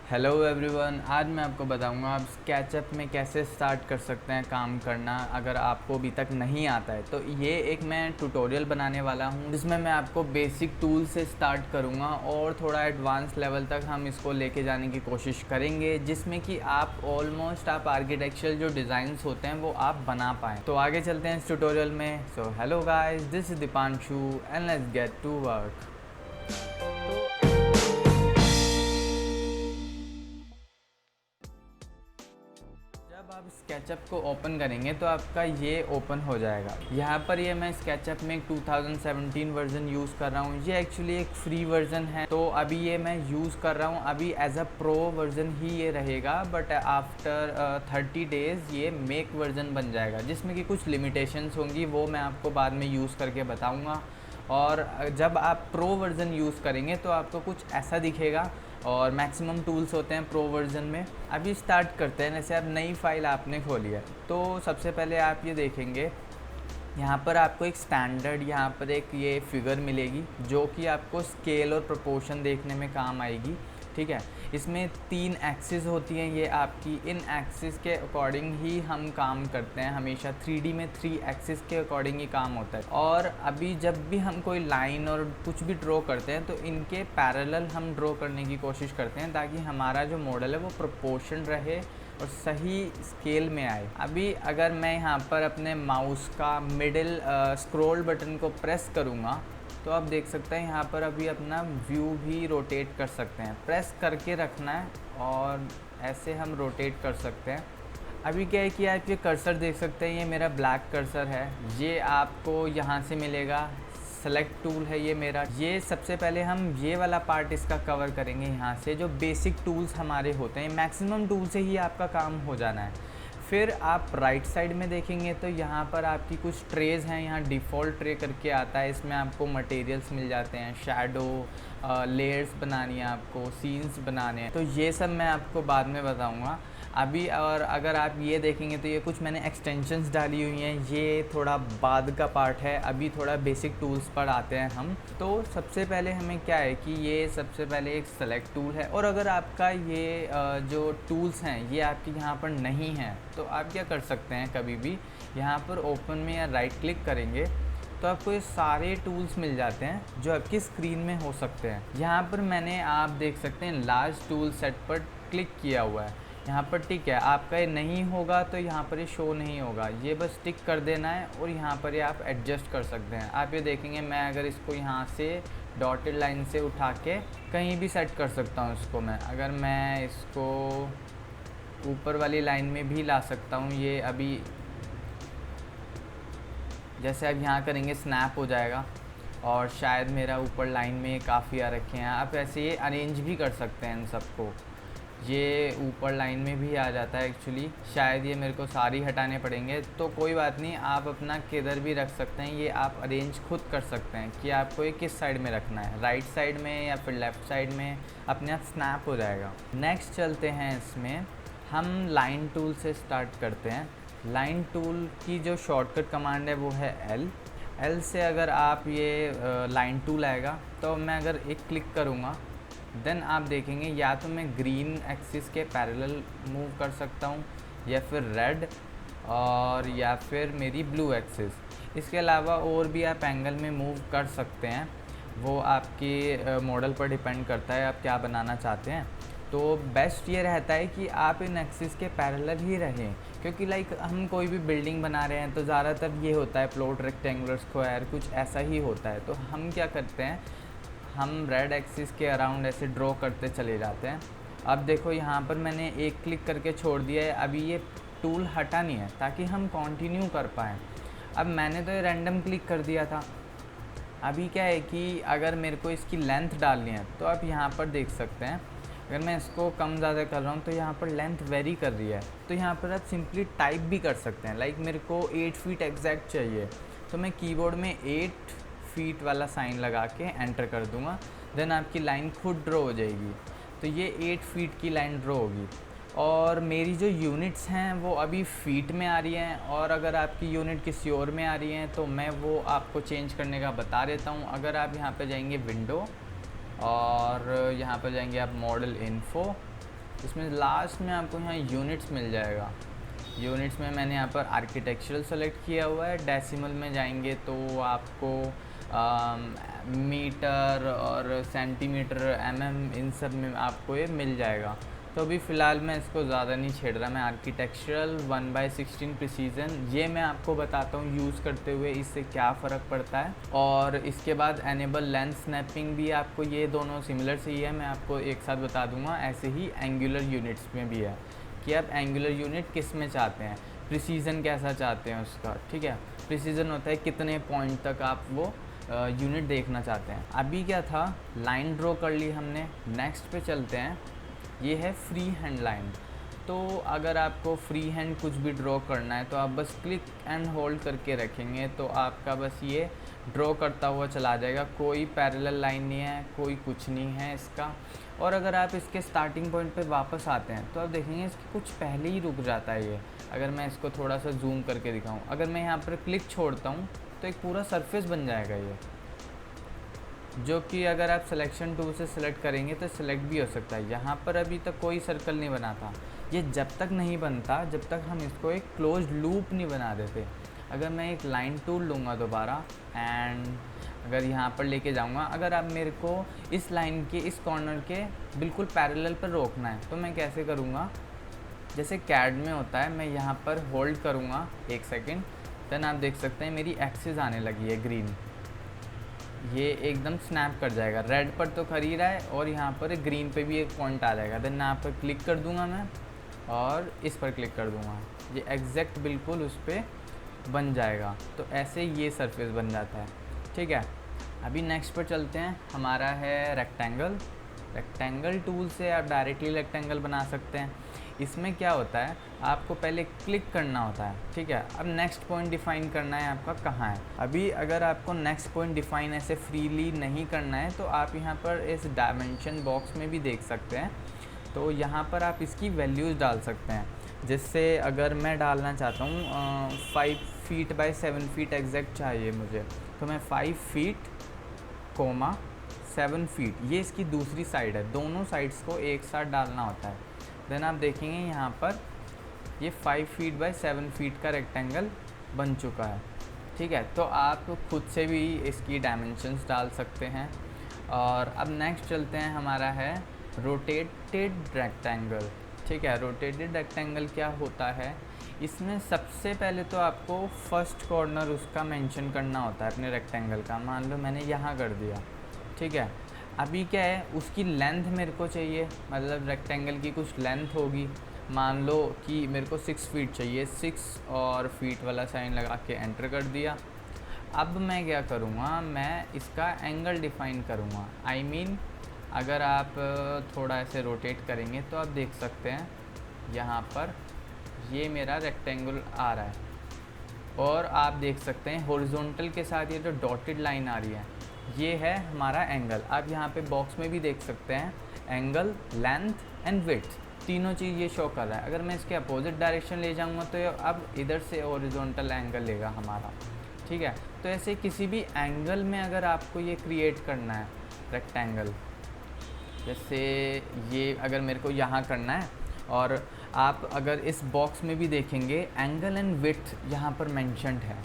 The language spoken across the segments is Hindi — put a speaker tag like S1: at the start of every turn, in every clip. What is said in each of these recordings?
S1: हेलो एवरीवन, आज मैं आपको बताऊंगा आप स्केचअप में कैसे स्टार्ट कर सकते हैं काम करना अगर आपको अभी तक नहीं आता है। तो ये एक मैं ट्यूटोरियल बनाने वाला हूँ जिसमें मैं आपको बेसिक टूल से स्टार्ट करूँगा और थोड़ा एडवांस लेवल तक हम इसको लेके जाने की कोशिश करेंगे, जिसमें कि आप ऑलमोस्ट आप आर्किटेक्चरल जो डिज़ाइंस होते हैं वो आप बना पाएँ। तो आगे चलते हैं इस ट्यूटोरियल में। So hello guys, this is Deepanshu and let's get to work. जब आप स्केचअप को ओपन करेंगे तो आपका ये ओपन हो जाएगा। यहाँ पर ये मैं स्केचअप में 2017 वर्जन यूज़ कर रहा हूँ। ये एक्चुअली एक फ्री वर्जन है, तो अभी ये मैं यूज़ कर रहा हूँ। अभी एज अ प्रो वर्जन ही ये रहेगा, बट आफ्टर 30 डेज़ ये मेक वर्जन बन जाएगा, जिसमें कि कुछ लिमिटेशंस होंगी, वो मैं आपको बाद में यूज़ करके बताऊँगा। और जब आप प्रो वर्ज़न यूज़ करेंगे तो आपको कुछ ऐसा दिखेगा और मैक्सिमम टूल्स होते हैं प्रो वर्ज़न में। अभी स्टार्ट करते हैं। जैसे अब नई फाइल आपने खोली है तो सबसे पहले आप ये देखेंगे, यहाँ पर आपको एक स्टैंडर्ड यहाँ पर एक ये फिगर मिलेगी जो कि आपको स्केल और प्रोपोर्शन देखने में काम आएगी। ठीक है, इसमें 3 एक्सिस होती हैं ये आपकी। इन एक्सिस के अकॉर्डिंग ही हम काम करते हैं हमेशा। 3D में 3 एक्सिस के अकॉर्डिंग ही काम होता है। और अभी जब भी हम कोई लाइन और कुछ भी ड्रॉ करते हैं तो इनके पैरेलल हम ड्रॉ करने की कोशिश करते हैं, ताकि हमारा जो मॉडल है वो प्रोपोर्शन रहे और सही स्केल में आए। अभी अगर मैं यहाँ पर अपने माउस का मिडिल स्क्रॉल बटन को प्रेस करूँगा तो आप देख सकते हैं यहाँ पर अभी अपना व्यू भी रोटेट कर सकते हैं। प्रेस करके रखना है और ऐसे हम रोटेट कर सकते हैं। अभी क्या है कि आप ये कर्सर देख सकते हैं, ये मेरा ब्लैक कर्सर है। ये आपको यहाँ से मिलेगा, सेलेक्ट टूल है ये मेरा। ये सबसे पहले हम ये वाला पार्ट इसका कवर करेंगे यहाँ से, जो बेसिक टूल्स हमारे होते हैं। मैक्सिमम टूल से ही आपका काम हो जाना है। फिर आप राइट साइड में देखेंगे तो यहाँ पर आपकी कुछ ट्रेज़ हैं। यहाँ डिफ़ॉल्ट ट्रे करके आता है, इसमें आपको मटेरियल्स मिल जाते हैं, शैडो, लेयर्स बनानी है आपको, सीन्स बनाने हैं। तो ये सब मैं आपको बाद में बताऊँगा अभी। और अगर आप ये देखेंगे तो ये कुछ मैंने एक्सटेंशंस डाली हुई हैं, ये थोड़ा बाद का पार्ट है। अभी थोड़ा बेसिक टूल्स पर आते हैं हम। तो सबसे पहले हमें क्या है कि ये सबसे पहले एक सेलेक्ट टूल है। और अगर आपका ये जो टूल्स हैं ये आपके यहाँ पर नहीं हैं तो आप क्या कर सकते हैं, कभी भी यहाँ पर ओपन में या राइट क्लिक करेंगे तो आपको ये सारे टूल्स मिल जाते हैं जो आपकी स्क्रीन में हो सकते हैं। यहाँ पर मैंने, आप देख सकते हैं, लार्ज टूल सेट पर क्लिक किया हुआ है। यहाँ पर टिक है। आपका ये नहीं होगा तो यहाँ पर ये शो नहीं होगा, ये बस टिक कर देना है और यहाँ पर ये आप एडजस्ट कर सकते हैं। आप ये देखेंगे, मैं अगर इसको यहाँ से डॉटेड लाइन से उठा के कहीं भी सेट कर सकता हूँ इसको। मैं अगर मैं इसको ऊपर वाली लाइन में भी ला सकता हूँ। ये अभी जैसे आप यहाँ करेंगे स्नैप हो जाएगा और शायद मेरा ऊपर लाइन में काफ़ी आ रखे हैं। आप ऐसे ये अरेंज भी कर सकते हैं इन सबको। ये ऊपर लाइन में भी आ जाता है एक्चुअली। शायद ये मेरे को सारी हटाने पड़ेंगे, तो कोई बात नहीं, आप अपना किधर भी रख सकते हैं। ये आप अरेंज खुद कर सकते हैं कि आपको ये किस साइड में रखना है, राइट साइड में या फिर लेफ़्ट साइड में। अपने आप स्नैप हो जाएगा। नेक्स्ट चलते हैं, इसमें हम लाइन टूल से स्टार्ट करते हैं। लाइन टूल की जो शॉर्टकट कमांड है वो है एल से अगर आप ये लाइन टूल आएगा तो मैं अगर एक क्लिक करूँगा देन आप देखेंगे या तो मैं ग्रीन एक्सिस के पैरेलल मूव कर सकता हूँ या फिर रेड, और या फिर मेरी ब्लू एक्सिस। इसके अलावा और भी आप एंगल में मूव कर सकते हैं, वो आपके मॉडल पर डिपेंड करता है आप क्या बनाना चाहते हैं। तो बेस्ट ये रहता है कि आप इन एक्सिस के पैरेलल ही रहें, क्योंकि लाइक हम कोई भी बिल्डिंग बना रहे हैं तो ज़्यादातर ये होता है प्लॉट, रेक्टेंगुलर, स्क्वायर, कुछ ऐसा ही होता है। तो हम क्या करते हैं, हम रेड एक्सिस के अराउंड ऐसे ड्रॉ करते चले जाते हैं। अब देखो यहाँ पर मैंने एक क्लिक करके छोड़ दिया है, अभी ये टूल हटा नहीं है ताकि हम कंटिन्यू कर पाएँ। अब मैंने तो ये रैंडम क्लिक कर दिया था। अभी क्या है कि अगर मेरे को इसकी लेंथ डालनी है तो आप यहाँ पर देख सकते हैं, अगर मैं इसको कम ज़्यादा कर रहा हूँ तो यहाँ पर लेंथ वेरी कर रही है। तो यहाँ पर आप सिंपली टाइप भी कर सकते हैं। लाइक मेरे को 8 फीट एग्जैक्ट चाहिए तो मैं कीबोर्ड में 8 फीट वाला साइन लगा के एंटर कर दूँगा, देन आपकी लाइन खुद ड्रॉ हो जाएगी। तो ये 8 फीट की लाइन ड्रॉ होगी। और मेरी जो यूनिट्स हैं वो अभी फीट में आ रही हैं, और अगर आपकी यूनिट किसी और में आ रही हैं तो मैं वो आपको चेंज करने का बता देता हूँ। अगर आप यहाँ पे जाएंगे विंडो और यहाँ पर जाएंगे आप मॉडल इन्फो, इसमें लास्ट में आपको यहाँ यूनिट्स मिल जाएगा। यूनिट्स में मैंने यहाँ पर आर्किटेक्चरल सेलेक्ट किया हुआ है। डेसिमल में जाएंगे तो आपको मीटर और सेंटीमीटर, इन सब में आपको ये मिल जाएगा। तो अभी फ़िलहाल मैं इसको ज़्यादा नहीं छेड़ रहा, मैं आर्किटेक्चरल 1/16 प्रिसीजन ये मैं आपको बताता हूँ यूज़ करते हुए इससे क्या फ़र्क पड़ता है। और इसके बाद एनेबल लेंथ स्नैपिंग भी आपको, ये दोनों सिमिलर से ही है, मैं आपको एक साथ बता दूँगा। ऐसे ही एंगुलर यूनिट्स में भी है कि आप एंगुलर यूनिट किस में चाहते हैं, प्रिसीजन कैसा चाहते हैं उसका, ठीक है। प्रिसीजन होता है कितने पॉइंट तक आप वो यूनिट देखना चाहते हैं। अभी क्या था, लाइन ड्रॉ कर ली हमने, नेक्स्ट पे चलते हैं। ये है फ्री हैंड लाइन। तो अगर आपको फ्री हैंड कुछ भी ड्रॉ करना है तो आप बस क्लिक एंड होल्ड करके रखेंगे तो आपका बस ये ड्रॉ करता हुआ चला जाएगा। कोई पैरेलल लाइन नहीं है, कोई कुछ नहीं है इसका। और अगर आप इसके स्टार्टिंग पॉइंट पे वापस आते हैं तो आप देखेंगे इसके कुछ पहले ही रुक जाता है ये। अगर मैं इसको थोड़ा सा जूम करके दिखाऊं, अगर मैं यहाँ पर क्लिक छोड़ता हूँ तो एक पूरा सरफेस बन जाएगा ये, जो कि अगर आप सिलेक्शन टूल से सिलेक्ट करेंगे तो सिलेक्ट भी हो सकता है। यहाँ पर अभी तक कोई सर्कल नहीं बना था। ये जब तक नहीं बनता जब तक हम इसको एक क्लोज्ड लूप नहीं बना देते। अगर मैं एक लाइन टूल लूँगा दोबारा एंड अगर यहाँ पर लेके जाऊँगा, अगर आप मेरे को इस लाइन के इस कॉर्नर के बिल्कुल पैरेलल पर रोकना है तो मैं कैसे करूँगा, जैसे कैड में होता है, मैं यहाँ पर होल्ड करूँगा 1 सेकेंड, देन आप देख सकते हैं मेरी एक्सिस आने लगी है ग्रीन। ये एकदम स्नैप कर जाएगा, रेड पर तो कर ही रहा है और यहाँ पर ग्रीन पे भी एक पॉइंट आ जाएगा। देन यहाँ पर क्लिक कर दूंगा मैं और इस पर क्लिक कर दूंगा, ये एग्जैक्ट बिल्कुल उस पर बन जाएगा। तो ऐसे ये सरफेस बन जाता है, ठीक है। अभी नेक्स्ट पर चलते हैं, हमारा है रेक्टेंगल। रेक्टेंगल टूल से आप डायरेक्टली रेक्टेंगल बना सकते हैं। इसमें क्या होता है, आपको पहले क्लिक करना होता है, ठीक है। अब नेक्स्ट पॉइंट डिफ़ाइन करना है आपका कहाँ है। अभी अगर आपको नेक्स्ट पॉइंट डिफ़ाइन ऐसे फ्रीली नहीं करना है तो आप यहाँ पर इस डायमेंशन बॉक्स में भी देख सकते हैं। तो यहाँ पर आप इसकी वैल्यूज़ डाल सकते हैं। जिससे अगर मैं डालना चाहता हूँ 5 फीट बाय 7 फीट एग्जैक्ट चाहिए मुझे, तो मैं 5 फीट 7 फीट, ये इसकी दूसरी साइड है, दोनों साइड्स को एक साथ डालना होता है। देन आप देखेंगे यहाँ पर ये 5 फीट बाय 7 फीट का रेक्टेंगल बन चुका है, ठीक है। तो आप खुद से भी इसकी डायमेंशंस डाल सकते हैं। और अब नेक्स्ट चलते हैं, हमारा है रोटेटेड रेक्टेंगल, ठीक है। रोटेटेड रेक्टेंगल क्या होता है, इसमें सबसे पहले तो आपको फर्स्ट कॉर्नर उसका मेंशन करना होता है अपने रेक्टेंगल का। मान लो मैंने यहाँ कर दिया, ठीक है। अभी क्या है, उसकी लेंथ मेरे को चाहिए, मतलब रेक्टेंगल की कुछ लेंथ होगी। मान लो कि मेरे को 6 फीट चाहिए, 6 और फीट वाला साइन लगा के एंटर कर दिया। अब मैं क्या करूँगा, मैं इसका एंगल डिफ़ाइन करूँगा। I mean, अगर आप थोड़ा ऐसे रोटेट करेंगे तो आप देख सकते हैं यहाँ पर ये मेरा रेक्टेंगल आ रहा है और आप देख सकते हैं हॉरिजॉन्टल के साथ ये जो डॉटेड लाइन आ रही है ये है हमारा एंगल। आप यहाँ पे बॉक्स में भी देख सकते हैं एंगल, लेंथ एंड विड्थ, तीनों चीज़ ये शो कर रहा है। अगर मैं इसके अपोजिट डायरेक्शन ले जाऊँगा तो ये अब इधर से हॉरिजॉन्टल एंगल लेगा हमारा, ठीक है। तो ऐसे किसी भी एंगल में अगर आपको ये क्रिएट करना है रेक्टेंगल, जैसे ये अगर मेरे को यहाँ करना है, और आप अगर इस बॉक्स में भी देखेंगे एंगल एंड विड्थ यहाँ पर मेंशन्ड है,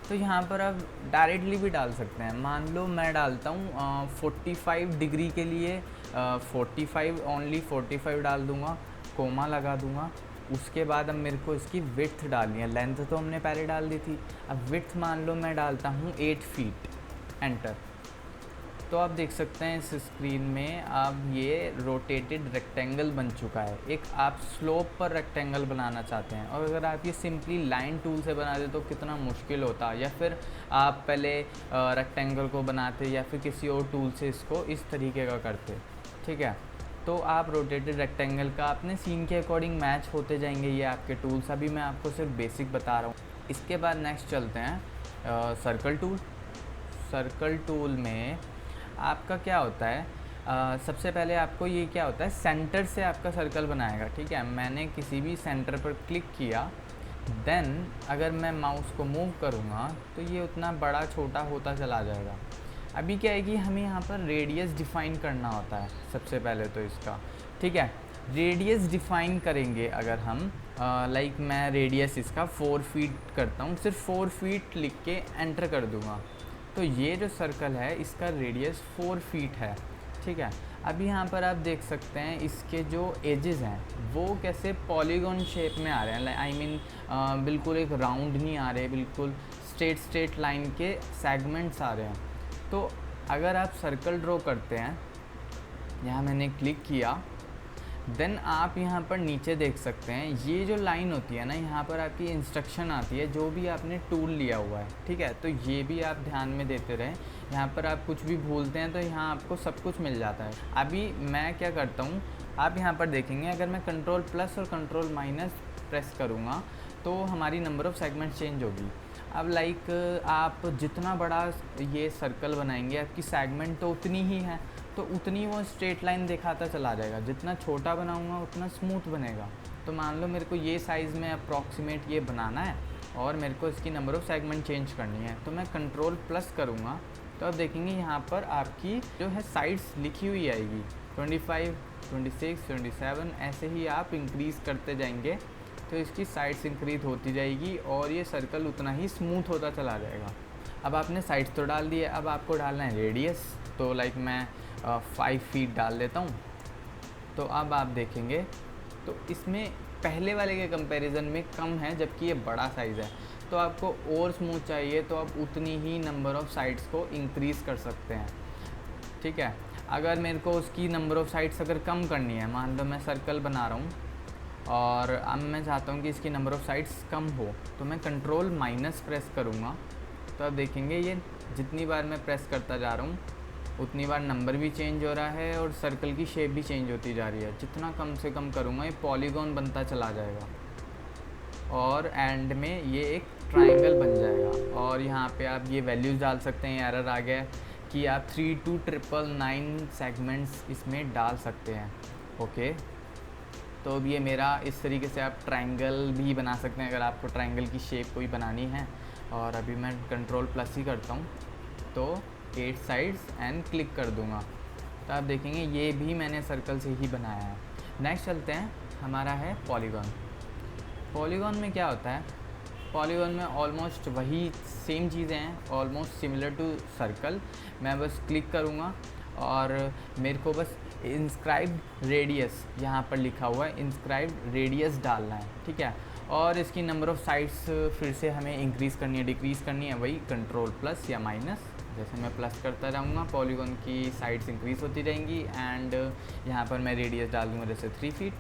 S1: तो यहाँ पर आप डायरेक्टली भी डाल सकते हैं। मान लो मैं डालता हूँ 45 डिग्री के लिए 45 ओनली 45 डाल दूँगा, कोमा लगा दूँगा। उसके बाद अब मेरे को इसकी विड्थ डालनी है, लेंथ तो हमने पहले डाल दी थी। अब विड्थ मान लो मैं डालता हूँ 8 फीट, एंटर। तो आप देख सकते हैं इस स्क्रीन में अब ये रोटेटेड रेक्टेंगल बन चुका है। एक आप स्लोप पर रेक्टेंगल बनाना चाहते हैं, और अगर आप ये सिंपली लाइन टूल से बना दे तो कितना मुश्किल होता, या फिर आप पहले रेक्टेंगल को बनाते या फिर किसी और टूल से इसको इस तरीके का करते, ठीक है। तो आप रोटेटेड रेक्टेंगल का अपने सीन के अकॉर्डिंग मैच होते जाएंगे ये आपके टूल्स। अभी मैं आपको सिर्फ बेसिक बता रहा हूँ। इसके बाद नेक्स्ट चलते हैं सर्कल टूल। सर्कल टूल में आपका क्या होता है, सबसे पहले आपको ये क्या होता है, सेंटर से आपका सर्कल बनाएगा, ठीक है। मैंने किसी भी सेंटर पर क्लिक किया, देन अगर मैं माउस को मूव करूँगा तो ये उतना बड़ा छोटा होता चला जाएगा। अभी क्या है कि हमें यहाँ पर रेडियस डिफ़ाइन करना होता है सबसे पहले तो इसका, ठीक है। रेडियस डिफाइन करेंगे अगर हम लाइक मैं रेडियस इसका 4 फीट करता हूँ, सिर्फ 4 फीट लिख के एंटर कर दूँगा, तो ये जो सर्कल है इसका रेडियस 4 फीट है, ठीक है। अब यहाँ पर आप देख सकते हैं इसके जो एजेस हैं वो कैसे पॉलीगॉन शेप में आ रहे हैं, आई मीन बिल्कुल एक राउंड नहीं आ रहे, बिल्कुल स्ट्रेट लाइन के सेगमेंट्स आ रहे हैं। तो अगर आप सर्कल ड्रॉ करते हैं, यहाँ मैंने क्लिक किया, देन आप यहाँ पर नीचे देख सकते हैं ये जो लाइन होती है ना, यहाँ पर आपकी इंस्ट्रक्शन आती है जो भी आपने टूल लिया हुआ है, ठीक है। तो ये भी आप ध्यान में देते रहें, यहाँ पर आप कुछ भी भूलते हैं तो यहाँ आपको सब कुछ मिल जाता है। अभी मैं क्या करता हूँ, आप यहाँ पर देखेंगे अगर मैं कंट्रोल प्लस और कंट्रोल माइनस प्रेस करूँगा तो हमारी नंबर ऑफ़ सेगमेंट्स चेंज होगी। अब लाइक आप जितना बड़ा ये सर्कल बनाएंगे आपकी सेगमेंट तो उतनी ही है, तो उतनी वो स्ट्रेट लाइन दिखाता चला जाएगा। जितना छोटा बनाऊंगा उतना स्मूथ बनेगा। तो मान लो मेरे को ये साइज़ में अप्रॉक्सीमेट ये बनाना है और मेरे को इसकी नंबर ऑफ़ सेगमेंट चेंज करनी है, तो मैं कंट्रोल प्लस करूँगा तो आप देखेंगे यहाँ पर आपकी जो है साइड्स लिखी हुई आएगी 25, 26, 27, ऐसे ही आप इंक्रीज़ करते जाएंगे तो इसकी साइड्स इंक्रीज होती जाएगी और ये सर्कल उतना ही स्मूथ होता चला जाएगा। अब आपने साइड्स तो डाल दिए, अब आपको डालना है रेडियस, तो लाइक मैं 5 फीट डाल देता हूँ। तो अब आप देखेंगे तो इसमें पहले वाले के कंपैरिजन में कम है, जबकि ये बड़ा साइज़ है। तो आपको और स्मूथ चाहिए तो आप उतनी ही नंबर ऑफ़ साइड्स को इंक्रीज़ कर सकते हैं, ठीक है। अगर मेरे को उसकी नंबर ऑफ़ साइड्स अगर कम करनी है, मान लो मैं सर्कल बना रहा हूँ और अब मैं चाहता हूँ कि इसकी नंबर ऑफ़ साइड्स कम हो, तो मैं कंट्रोल माइनस प्रेस करूँगा। तो आप देखेंगे ये जितनी बार मैं प्रेस करता जा रहा हूँ उतनी बार नंबर भी चेंज हो रहा है और सर्कल की शेप भी चेंज होती जा रही है। जितना कम से कम करूँगा ये पॉलीगॉन बनता चला जाएगा और एंड में ये एक ट्रायंगल बन जाएगा। और यहाँ पे आप ये वैल्यूज़ डाल सकते हैं, एरर आ गया कि आप 32999 सेगमेंट्स इसमें डाल सकते हैं, ओके। तो अब ये मेरा इस तरीके से आप ट्रायंगल भी बना सकते हैं अगर आपको ट्रायंगल की शेप कोई बनानी है। और अभी मैं कंट्रोल प्लस ही करता हूँ तो 8 साइड्स एंड क्लिक कर दूँगा, तो आप देखेंगे ये भी मैंने सर्कल से ही बनाया है। नेक्स्ट चलते हैं, हमारा है पॉलीगॉन। पॉलीगॉन में क्या होता है, पॉलीगॉन में ऑलमोस्ट वही सेम चीज़ें हैं, ऑलमोस्ट सिमिलर टू सर्कल। मैं बस क्लिक करूँगा और मेरे को बस इंस्क्राइब्ड रेडियस यहाँ पर लिखा हुआ है, इंस्क्राइब्ड रेडियस डालना है, ठीक है। और इसकी नंबर ऑफ़ साइड्स फिर से हमें इंक्रीज़ करनी है, डिक्रीज़ करनी है, वही कंट्रोल प्लस या माइनस। जैसे मैं प्लस करता जाऊँगा पॉलीगॉन की साइड्स इंक्रीज़ होती रहेंगी एंड यहाँ पर मैं रेडियस डाल दूँगा जैसे 3 फीट,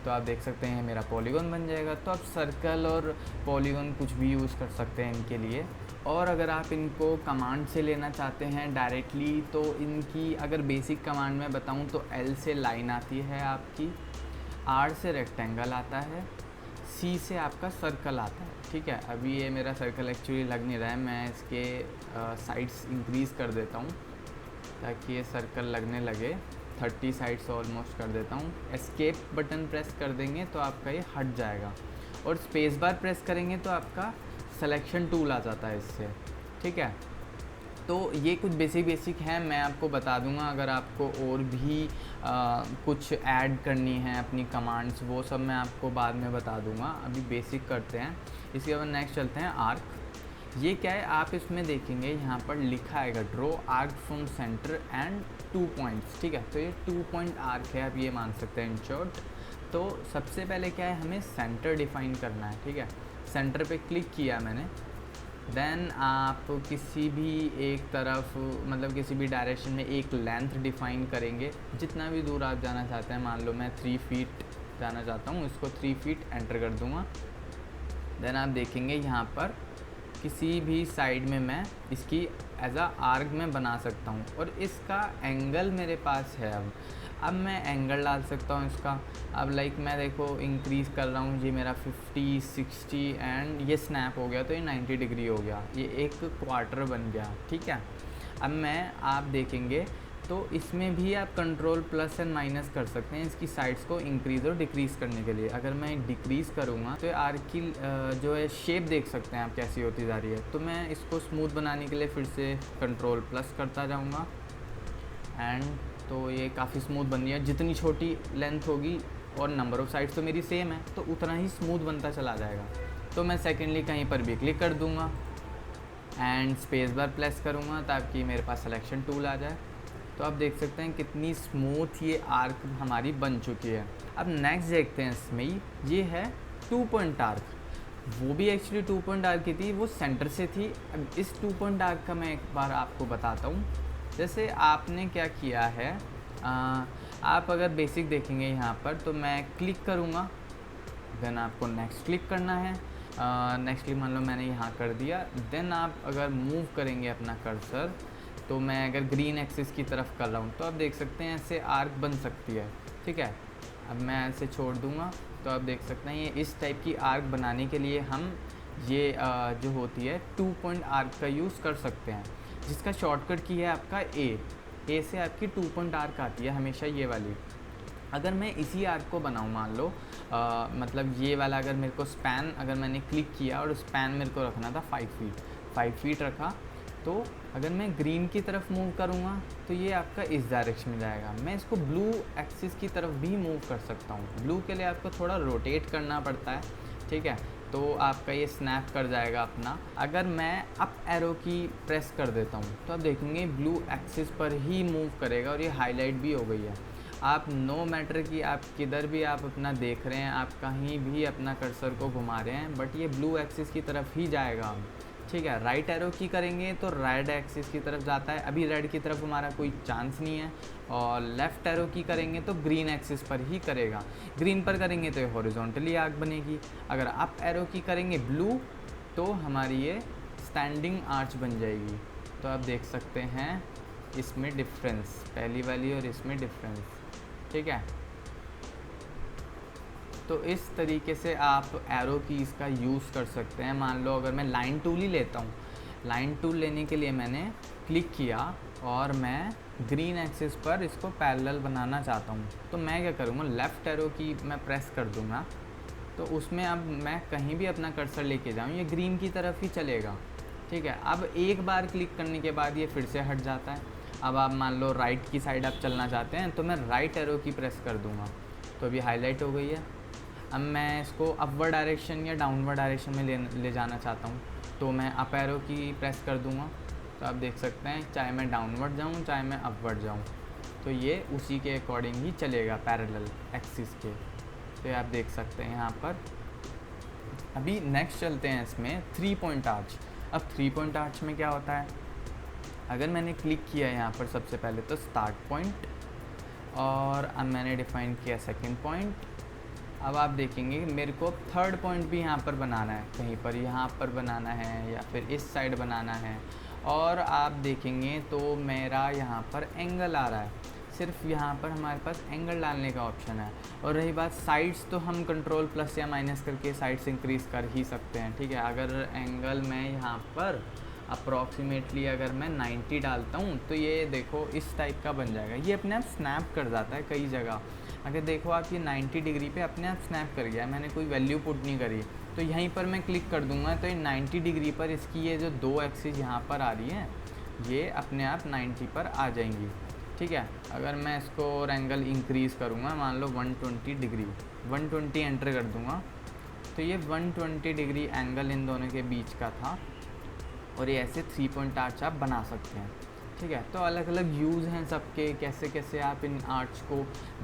S1: तो आप देख सकते हैं मेरा पॉलीगॉन बन जाएगा। तो आप सर्कल और पॉलीगॉन कुछ भी यूज़ कर सकते हैं इनके लिए। और अगर आप इनको कमांड से लेना चाहते हैं डायरेक्टली, तो इनकी अगर बेसिक कमांड में बताऊं तो L से लाइन आती है आपकी, R से रेक्टेंगल आता है, C से आपका सर्कल आता है, ठीक है। अभी ये मेरा सर्कल एक्चुअली लग नहीं रहा है, मैं इसके साइड्स इंक्रीज़ कर देता हूँ ताकि ये सर्कल लगने लगे। 30 साइड्स ऑलमोस्ट कर देता हूँ। एस्केप बटन प्रेस कर देंगे तो आपका ये हट जाएगा और स्पेस बार प्रेस करेंगे तो आपका सिलेक्शन टूल आ जाता है इससे, ठीक है। तो ये कुछ बेसिक हैं, मैं आपको बता दूंगा अगर आपको और भी कुछ ऐड करनी है अपनी कमांड्स, वो सब मैं आपको बाद में बता दूंगा। अभी बेसिक करते हैं, इसके बाद नेक्स्ट चलते हैं आर्क। ये क्या है, आप इसमें देखेंगे यहाँ पर लिखा है draw arc from centre and 2 points, ठीक है। तो ये 2 पॉइंट आर्क है, आप ये मान सकते हैं इन शॉर्ट। तो सबसे पहले क्या है, हमें सेंटर डिफाइन करना है, ठीक है। सेंटर पे क्लिक किया मैंने, देन आप किसी भी एक तरफ मतलब किसी भी डायरेक्शन में एक लेंथ डिफाइन करेंगे, जितना भी दूर आप जाना चाहते हैं। मान लो मैं 3 फीट जाना चाहता हूँ, इसको 3 फीट एंटर कर दूँगा। देन आप देखेंगे यहाँ पर किसी भी साइड में मैं इसकी एज आ आर्क में बना सकता हूँ और इसका एंगल मेरे पास है। अब मैं एंगल डाल सकता हूँ इसका। अब लाइक मैं देखो इंक्रीज़ कर रहा हूँ, ये मेरा 50, 60 एंड ये स्नैप हो गया तो ये 90 डिग्री हो गया, ये एक क्वार्टर बन गया, ठीक है। अब मैं आप देखेंगे तो इसमें भी आप कंट्रोल प्लस एंड माइनस कर सकते हैं इसकी साइड्स को इंक्रीज़ और डिक्रीज़ करने के लिए। अगर मैं डिक्रीज़ करूँगा तो आर्क की जो है शेप देख सकते हैं आप कैसी होती जा रही है। तो मैं इसको स्मूथ बनाने के लिए फिर से कंट्रोल प्लस करता जाऊँगा एंड तो ये काफ़ी स्मूथ बन रही है। जितनी छोटी लेंथ होगी और नंबर ऑफ़ साइड्स तो मेरी सेम है, तो उतना ही स्मूथ बनता चला जाएगा। तो मैं सेकेंडली कहीं पर भी क्लिक कर दूँगा एंड स्पेस बार प्रेस करूँगा ताकि मेरे पास सिलेक्शन टूल आ जाए। तो आप देख सकते हैं कितनी स्मूथ ये आर्क हमारी बन चुकी है। अब नेक्स्ट देखते हैं इसमें ये है 2 पॉइंट आर्क। वो भी एक्चुअली 2 पॉइंट आर्क की थी, वो सेंटर से थी। अब इस 2 पॉइंट आर्क का मैं एक बार आपको बताता हूँ। जैसे आपने क्या किया है, आप अगर बेसिक देखेंगे यहाँ पर, तो मैं क्लिक करूँगा, देन आपको नेक्स्ट क्लिक करना है। नेक्स्ट क्लिक मान लो मैंने यहाँ कर दिया। देन आप अगर मूव करेंगे अपना कर्सर, तो मैं अगर ग्रीन एक्सिस की तरफ कर रहा हूँ तो आप देख सकते हैं ऐसे आर्क बन सकती है। ठीक है, अब मैं ऐसे छोड़ दूँगा तो आप देख सकते हैं ये इस टाइप की आर्क बनाने के लिए हम ये जो होती है 2 पॉइंट आर्क का यूज़ कर सकते हैं, जिसका शॉर्टकट की है आपका ए से आपकी 2 पॉइंट आर्क आती है हमेशा ये वाली। अगर मैं इसी आर्क को बनाऊँ, मान लो मतलब ये वाला अगर मेरे को स्पैन, अगर मैंने क्लिक किया और स्पैन मेरे को रखना था 5 फीट रखा, तो अगर मैं ग्रीन की तरफ मूव करूँगा तो ये आपका इस डायरेक्शन में जाएगा। मैं इसको ब्लू एक्सिस की तरफ भी मूव कर सकता हूँ। ब्लू के लिए आपको थोड़ा रोटेट करना पड़ता है, ठीक है, तो आपका ये स्नैप कर जाएगा अपना। अगर मैं अप एरो की प्रेस कर देता हूँ तो आप देखेंगे ब्लू एक्सिस पर ही मूव करेगा और ये हाईलाइट भी हो गई है। आप नो मैटर कि आप किधर भी आप अपना देख रहे हैं, आप कहीं भी अपना कर्सर को घुमा रहे हैं, बट ये ब्लू एक्सिस की तरफ ही जाएगा। ठीक है, राइट एरो की करेंगे तो रेड एक्सिस की तरफ जाता है। अभी रेड की तरफ हमारा कोई चांस नहीं है। और लेफ़्ट एरो की करेंगे तो ग्रीन एक्सिस पर ही करेगा। ग्रीन पर करेंगे तो ये हॉरिजॉन्टली आर्क बनेगी। अगर अप एरो की करेंगे ब्लू तो हमारी ये स्टैंडिंग आर्च बन जाएगी। तो आप देख सकते हैं इसमें डिफरेंस, पहली वाली और इसमें डिफरेंस। ठीक है, तो इस तरीके से आप एरो कीज़ का यूज़ कर सकते हैं। मान लो अगर मैं लाइन टूल ही लेता हूँ, लाइन टूल लेने के लिए मैंने क्लिक किया और मैं ग्रीन एक्सिस पर इसको पैरेलल बनाना चाहता हूँ, तो मैं क्या करूँगा, लेफ़्ट एरो की मैं प्रेस कर दूँगा, तो उसमें अब मैं कहीं भी अपना कर्सर लेके जाऊँ ये ग्रीन की तरफ ही चलेगा। ठीक है, अब एक बार क्लिक करने के बाद ये फिर से हट जाता है। अब आप मान लो राइट की साइड आप चलना चाहते हैं तो मैं राइट एरो की प्रेस कर दूँगा, तो अभी हाईलाइट हो गई है। अब मैं इसको अपवर्ड डायरेक्शन या डाउनवर्ड डायरेक्शन में ले जाना चाहता हूँ, तो मैं अप एरो की प्रेस कर दूँगा। तो आप देख सकते हैं चाहे मैं डाउनवर्ड जाऊँ चाहे मैं अपवर्ड जाऊँ, तो ये उसी के अकॉर्डिंग ही चलेगा पैरेलल एक्सिस के। तो ये आप देख सकते हैं यहाँ पर। अभी नेक्स्ट चलते हैं इसमें 3 पॉइंट आर्च। अब 3 पॉइंट आर्च में क्या होता है, अगर मैंने क्लिक किया यहाँ पर सबसे पहले तो स्टार्ट पॉइंट, और अब मैंने डिफ़ाइन किया सेकेंड पॉइंट। अब आप देखेंगे मेरे को थर्ड पॉइंट भी यहाँ पर बनाना है, कहीं पर यहाँ पर बनाना है या फिर इस साइड बनाना है। और आप देखेंगे तो मेरा यहाँ पर एंगल आ रहा है, सिर्फ यहाँ पर हमारे पास एंगल डालने का ऑप्शन है। और रही बात साइड्स, तो हम कंट्रोल प्लस या माइनस करके साइड्स इंक्रीज़ कर ही सकते हैं। ठीक है, अगर एंगल मैं यहाँ पर अप्रॉक्सीमेटली अगर मैं 90 डालता हूँ तो ये देखो इस टाइप का बन जाएगा। ये अपने आप स्नैप कर जाता है कई जगह। अगर देखो आप ये 90 डिग्री पे अपने आप स्नैप कर गया है, मैंने कोई वैल्यू पुट नहीं करी, तो यहीं पर मैं क्लिक कर दूंगा तो ये 90 डिग्री पर इसकी ये जो 2 एक्सिस यहाँ पर आ रही हैं ये अपने आप 90 पर आ जाएंगी। ठीक है, अगर मैं इसको और एंगल इंक्रीज़ करूँगा, मान लो 120 डिग्री, 120 एंटर कर दूँगा तो ये 120 डिग्री एंगल इन दोनों के बीच का था। और ये ऐसे 3 पॉइंट आर्च आप बना सकते हैं। ठीक है, तो अलग अलग यूज़ हैं सबके, कैसे कैसे आप इन आर्च को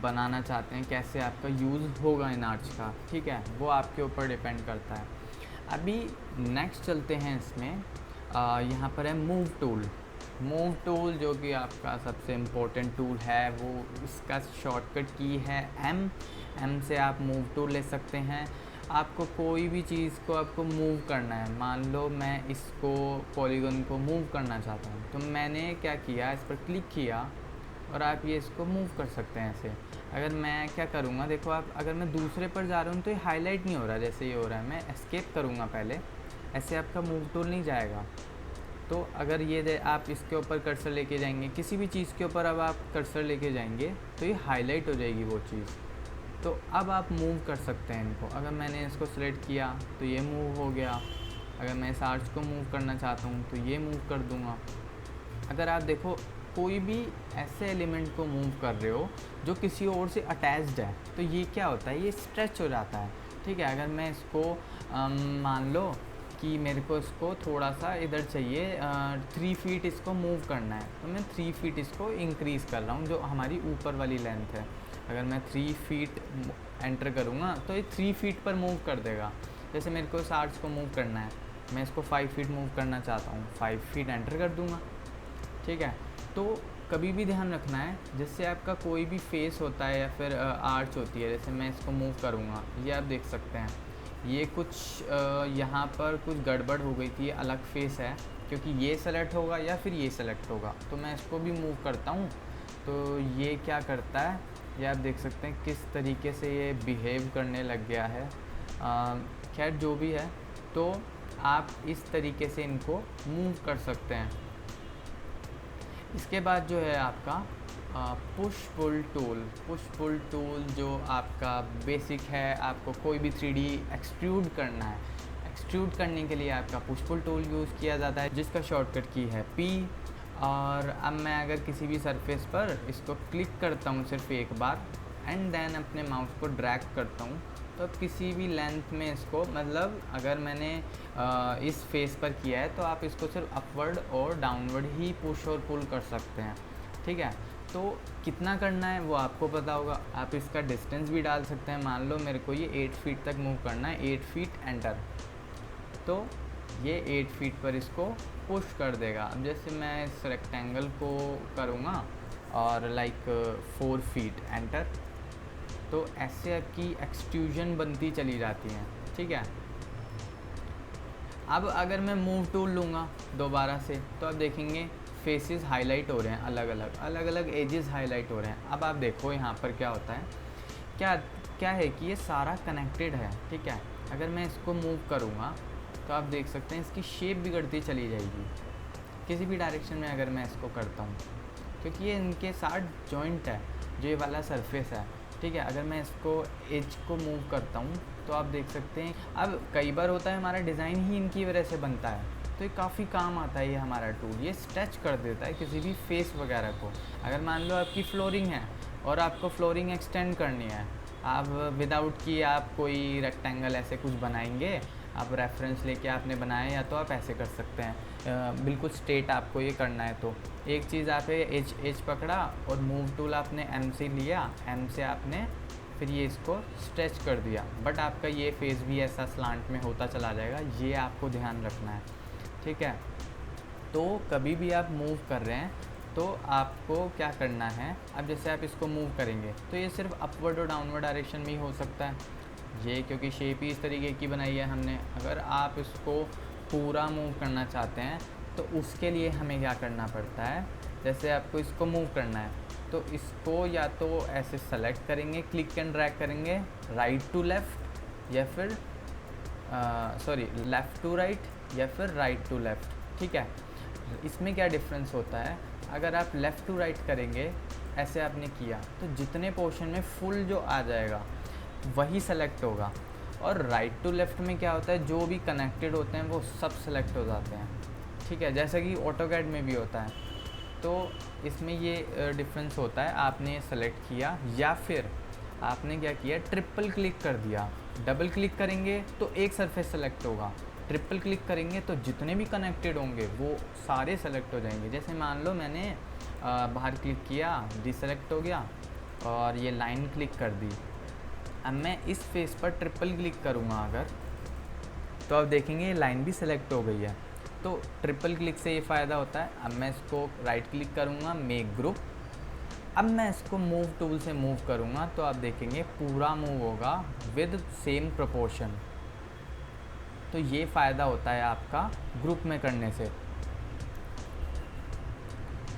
S1: बनाना चाहते हैं, कैसे आपका यूज़ होगा इन आर्च का। ठीक है, वो आपके ऊपर डिपेंड करता है। अभी नेक्स्ट चलते हैं इसमें, यहाँ पर है मूव टूल। मूव टूल जो कि आपका सबसे इम्पोर्टेंट टूल है, वो इसका शॉर्टकट की है एम से आप मूव टूल ले सकते हैं। आपको कोई भी चीज़ को आपको मूव करना है, मान लो मैं इसको पॉलीगन को मूव करना चाहता हूँ, तो मैंने क्या किया, इस पर क्लिक किया और आप ये इसको मूव कर सकते हैं ऐसे। अगर मैं क्या करूँगा, देखो आप, अगर मैं दूसरे पर जा रहा हूँ तो ये हाईलाइट नहीं हो रहा जैसे ये हो रहा है। मैं एस्केप करूँगा पहले, ऐसे आपका मूव टूल नहीं जाएगा। तो अगर ये आप इसके ऊपर कर्सर लेके जाएंगे, किसी भी चीज़ के ऊपर अब आप कर्सर लेके जाएंगे तो ये हाईलाइट हो जाएगी वो चीज़। तो अब आप मूव कर सकते हैं इनको। अगर मैंने इसको सिलेक्ट किया तो ये मूव हो गया। अगर मैं इस आर्च को मूव करना चाहता हूँ तो ये मूव कर दूँगा। अगर आप देखो कोई भी ऐसे एलिमेंट को मूव कर रहे हो जो किसी और से अटैच्ड है, तो ये क्या होता है, ये स्ट्रेच हो जाता है। ठीक है, अगर मैं इसको मान लो कि मेरे को इसको थोड़ा सा इधर चाहिए, 3 फीट इसको मूव करना है, तो मैं 3 फीट इसको इंक्रीज़ कर रहा हूँ, जो हमारी ऊपर वाली लेंथ है। अगर मैं 3 फीट एंटर करूँगा तो ये 3 फीट पर मूव कर देगा। जैसे मेरे को इस आर्च को मूव करना है, मैं इसको 5 फीट मूव करना चाहता हूँ, 5 फीट एंटर कर दूँगा। ठीक है, तो कभी भी ध्यान रखना है, जैसे आपका कोई भी फेस होता है या फिर आर्च होती है, जैसे मैं इसको मूव करूँगा, ये आप देख सकते हैं, ये कुछ यहाँ पर कुछ गड़बड़ हो गई थी, अलग फेस है, क्योंकि ये सेलेक्ट होगा या फिर ये सेलेक्ट होगा। तो मैं इसको भी मूव करता हूँ तो ये क्या करता है, ये आप देख सकते हैं किस तरीके से ये बिहेव करने लग गया है। खैर जो भी है, तो आप इस तरीके से इनको मूव कर सकते हैं। इसके बाद जो है आपका पुश पुल टूल जो आपका बेसिक है, आपको कोई भी 3D एक्सट्रूड करना है, एक्सट्रूड करने के लिए आपका पुश पुल टूल यूज़ किया जाता है, जिसका शॉर्टकट की है P। और अब मैं अगर किसी भी सरफेस पर इसको क्लिक करता हूँ सिर्फ एक बार, एंड देन अपने माउस को ड्रैग करता हूँ, तो अब किसी भी लेंथ में इसको, मतलब अगर मैंने इस फेस पर किया है तो आप इसको सिर्फ अपवर्ड और डाउनवर्ड ही पुश और पुल कर सकते हैं। ठीक है, तो कितना करना है वो आपको पता होगा। आप इसका डिस्टेंस भी डाल सकते हैं, मान लो मेरे को ये 8 फीट तक मूव करना है, 8 फीट एंटर, तो ये 8 फीट पर इसको पुश कर देगा। अब जैसे मैं इस रेक्टेंगल को करूँगा और लाइक 4 फीट एंटर, तो ऐसे आपकी एक्सट्रूजन बनती चली जाती हैं। ठीक है, अब अगर मैं मूव टूल लूँगा दोबारा से, तो आप देखेंगे फेसेस हाईलाइट हो रहे हैं, अलग अलग एजेस हाईलाइट हो रहे हैं। अब आप देखो यहाँ पर क्या होता है, क्या है कि ये सारा कनेक्टेड है। ठीक है, अगर मैं इसको मूव करूँगा तो आप देख सकते हैं इसकी शेप बिगड़ती चली जाएगी किसी भी डायरेक्शन में अगर मैं इसको करता हूँ, क्योंकि ये इनके साथ जॉइंट है, जो ये वाला सरफेस है। ठीक है, अगर मैं इसको एज को मूव करता हूँ तो आप देख सकते हैं, अब कई बार होता है हमारा डिज़ाइन ही इनकी वजह से बनता है, तो ये काफ़ी काम आता है ये हमारा टूल। ये स्ट्रेच कर देता है किसी भी फेस वगैरह को। अगर मान लो आपकी फ्लोरिंग है और आपको फ्लोरिंग एक्सटेंड करनी है, आप विदाउट कि आप कोई रेक्टेंगल ऐसे कुछ बनाएंगे, आप रेफरेंस लेके आपने बनाया, या तो आप ऐसे कर सकते हैं, बिल्कुल स्ट्रेट आपको ये करना है। तो एक चीज़ आप एज पकड़ा और मूव टूल आपने M से लिया, M से आपने फिर ये इसको स्ट्रेच कर दिया, बट आपका ये फेस भी ऐसा स्लांट में होता चला जाएगा, ये आपको ध्यान रखना है। ठीक है, तो कभी भी आप मूव कर रहे हैं तो आपको क्या करना है, अब जैसे आप इसको मूव करेंगे तो ये सिर्फ अपवर्ड और डाउनवर्ड डायरेक्शन में ही हो सकता है, ये क्योंकि शेप ही इस तरीके की बनाई है हमने। अगर आप इसको पूरा मूव करना चाहते हैं तो उसके लिए हमें क्या करना पड़ता है, जैसे आपको इसको मूव करना है तो इसको या तो ऐसे सेलेक्ट करेंगे, क्लिक एंड ड्रैग करेंगे राइट टू लेफ़्ट, या फिर लेफ़्ट टू राइट, या फिर राइट टू लेफ़्ट। ठीक है, इसमें क्या डिफरेंस होता है, अगर आप लेफ़्ट टू राइट करेंगे, ऐसे आपने किया तो जितने पोर्शन में फुल जो आ जाएगा वही सेलेक्ट होगा, और राइट टू लेफ़्ट में क्या होता है, जो भी कनेक्टेड होते हैं वो सब सेलेक्ट हो जाते हैं। ठीक है, जैसा कि ऑटोकैड में भी होता है, तो इसमें ये डिफरेंस होता है। आपने सेलेक्ट किया या फिर आपने क्या किया, ट्रिपल क्लिक कर दिया। डबल क्लिक करेंगे तो एक सरफेस सेलेक्ट होगा, ट्रिपल क्लिक करेंगे तो जितने भी कनेक्टेड होंगे वो सारे सेलेक्ट हो जाएंगे। जैसे मान लो मैंने बाहर क्लिक किया, डिसेलेक्ट हो गया, और ये लाइन क्लिक कर दी। अब मैं इस फेस पर ट्रिपल क्लिक करूँगा अगर, तो अब देखेंगे ये लाइन भी सेलेक्ट हो गई है। तो ट्रिपल क्लिक से ये फ़ायदा होता है। अब मैं इसको राइट क्लिक करूँगा, मेक ग्रुप, अब मैं इसको मूव टूल से मूव करूँगा तो आप देखेंगे पूरा मूव होगा विद सेम प्रोपोर्शन। तो ये फ़ायदा होता है आपका ग्रुप में करने से।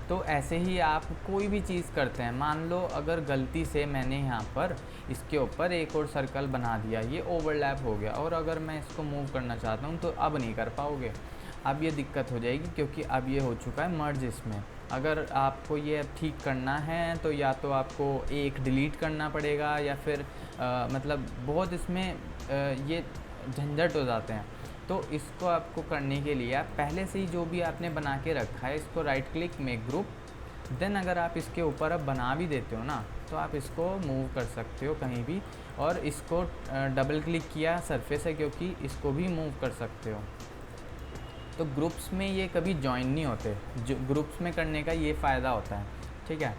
S1: तो ऐसे ही आप कोई भी चीज़ करते हैं, मान लो अगर गलती से मैंने यहाँ पर इसके ऊपर एक और सर्कल बना दिया, ये ओवरलैप हो गया, और अगर मैं इसको मूव करना चाहता हूँ तो अब नहीं कर पाओगे, अब ये दिक्कत हो जाएगी, क्योंकि अब ये हो चुका है मर्ज इसमें। अगर आपको ये ठीक करना है तो या तो आपको एक डिलीट करना पड़ेगा, या फिर मतलब बहुत इसमें ये झंझट हो जाते हैं। तो इसको आपको करने के लिए आप पहले से ही जो भी आपने बना के रखा है, इसको right click, make group, then अगर आप इसके ऊपर अब बना भी देते हो ना, तो आप इसको मूव कर सकते हो कहीं भी, और इसको डबल क्लिक किया सरफेस है क्योंकि इसको भी मूव कर सकते हो। तो ग्रुप्स में ये कभी जॉइन नहीं होते, जो ग्रुप्स में करने का ये फ़ायदा होता है, ठीक है।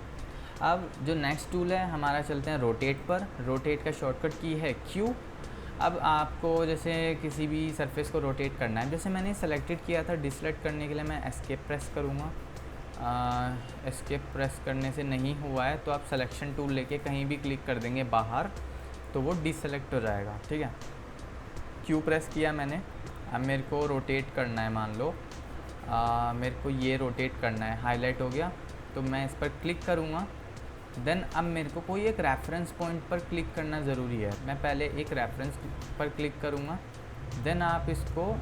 S1: अब जो नेक्स्ट टूल है हमारा, चलते हैं रोटेट पर। रोटेट का शॉर्टकट की है क्यू। अब आपको जैसे किसी भी सरफेस को रोटेट करना है, जैसे मैंने सेलेक्टेड किया था, डिसलेक्ट करने के लिए मैं एस्केप प्रेस करूँगा। एस्केप प्रेस करने से नहीं हुआ है तो आप सिलेक्शन टूल लेके कहीं भी क्लिक कर देंगे बाहर, तो वो डिसलेक्ट हो जाएगा, ठीक है। क्यू प्रेस किया मैंने। अब मेरे को रोटेट करना है, मान लो मेरे को ये रोटेट करना है, हाईलाइट हो गया, तो मैं इस पर क्लिक करूँगा। देन अब मेरे को कोई एक रेफरेंस पॉइंट पर क्लिक करना ज़रूरी है। मैं पहले एक रेफरेंस पर क्लिक करूँगा, देन आप इसको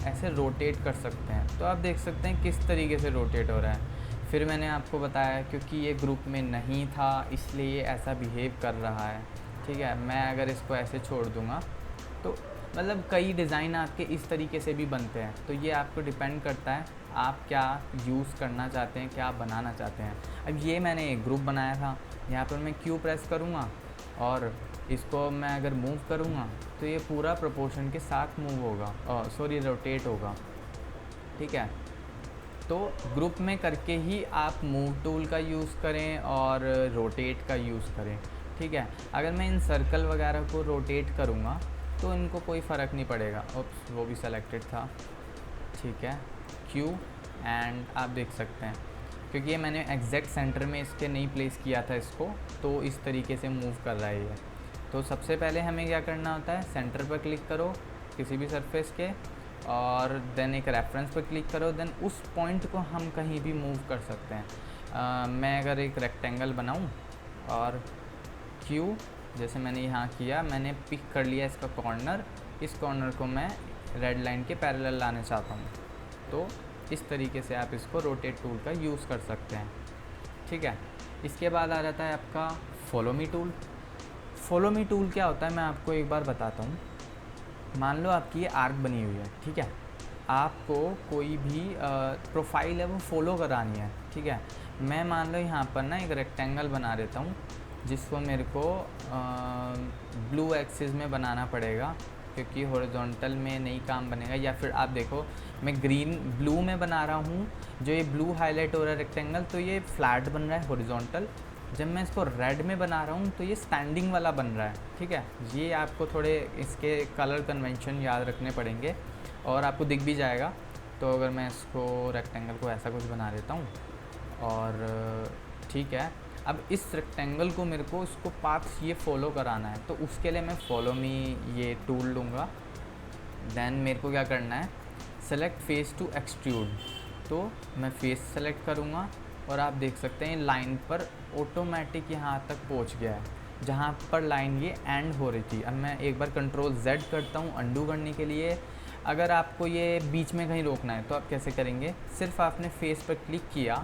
S1: ऐसे रोटेट कर सकते हैं। तो आप देख सकते हैं किस तरीके से रोटेट हो रहा है। फिर मैंने आपको बताया क्योंकि ये ग्रुप में नहीं था इसलिए ये ऐसा बिहेव कर रहा है, ठीक है। मैं अगर इसको ऐसे छोड़ दूँगा तो मतलब कई डिज़ाइन आपके इस तरीके से भी बनते हैं। तो ये आपको डिपेंड करता है आप क्या यूज़ करना चाहते हैं, क्या बनाना चाहते हैं। अब ये मैंने एक ग्रुप बनाया था, यहाँ पर मैं क्यू प्रेस करूँगा और इसको मैं अगर मूव करूँगा तो ये पूरा प्रोपोर्शन के साथ मूव होगा, सॉरी रोटेट होगा, ठीक है। तो ग्रुप में करके ही आप मूव टूल का यूज़ करें और रोटेट का यूज़ करें, ठीक है। अगर मैं इन सर्कल वगैरह को रोटेट करूँगा तो इनको कोई फ़र्क नहीं पड़ेगा। ओप्स, वो भी सेलेक्टेड था, ठीक है। क्यू एंड आप देख सकते हैं क्योंकि ये मैंने एग्जैक्ट सेंटर में इसके नहीं प्लेस किया था इसको, तो इस तरीके से मूव कर रहा है ये। तो सबसे पहले हमें क्या करना होता है, सेंटर पर क्लिक करो किसी भी सरफेस के, और देन एक रेफरेंस पर क्लिक करो, देन उस पॉइंट को हम कहीं भी मूव कर सकते हैं। मैं अगर एक रेक्टेंगल बनाऊं और क्यू, जैसे मैंने यहाँ किया, मैंने पिक कर लिया इसका कॉर्नर, इस कॉर्नर को मैं रेड लाइन के पैरेलल लाना चाहता हूँ, तो इस तरीके से आप इसको रोटेट टूल का यूज़ कर सकते हैं, ठीक है। इसके बाद आ जाता है आपका follow me tool. Follow me tool क्या होता है मैं आपको एक बार बताता हूँ। मान लो आपकी ये आर्क बनी हुई है, ठीक है। आपको कोई भी प्रोफाइल है वो फॉलो करानी है, ठीक है। मैं मान लो यहाँ पर ना एक रेक्टेंगल बना देता हूँ जिसको मेरे को ब्लू एक्सिस में बनाना पड़ेगा क्योंकि हॉरिजॉन्टल में नहीं काम बनेगा। या फिर आप देखो मैं ग्रीन ब्लू में बना रहा हूँ, जो ये ब्लू हाईलाइट हो रहा है रेक्टेंगल, तो ये फ्लैट बन रहा है हॉरिजॉन्टल। जब मैं इसको रेड में बना रहा हूँ तो ये स्टैंडिंग वाला बन रहा है, ठीक है। ये आपको थोड़े इसके कलर कन्वेंशन याद रखने पड़ेंगे और आपको दिख भी जाएगा। तो अगर मैं इसको रेक्टेंगल को ऐसा कुछ बना देता हूँ और ठीक है, अब इस रेक्टेंगल को मेरे को इसको पाथ्स ये फॉलो कराना है, तो उसके लिए मैं फॉलो मी ये टूल लूँगा। देन मेरे को क्या करना है, सेलेक्ट फेस टू एक्सट्रूड, तो मैं फेस सेलेक्ट करूँगा और आप देख सकते हैं लाइन पर ऑटोमेटिक यहाँ तक पहुँच गया है जहाँ पर लाइन ये एंड हो रही थी। अब मैं एक बार कंट्रोल Z करता हूँ अंडू करने के लिए। अगर आपको ये बीच में कहीं रोकना है तो आप कैसे करेंगे, सिर्फ आपने फेस पर क्लिक किया,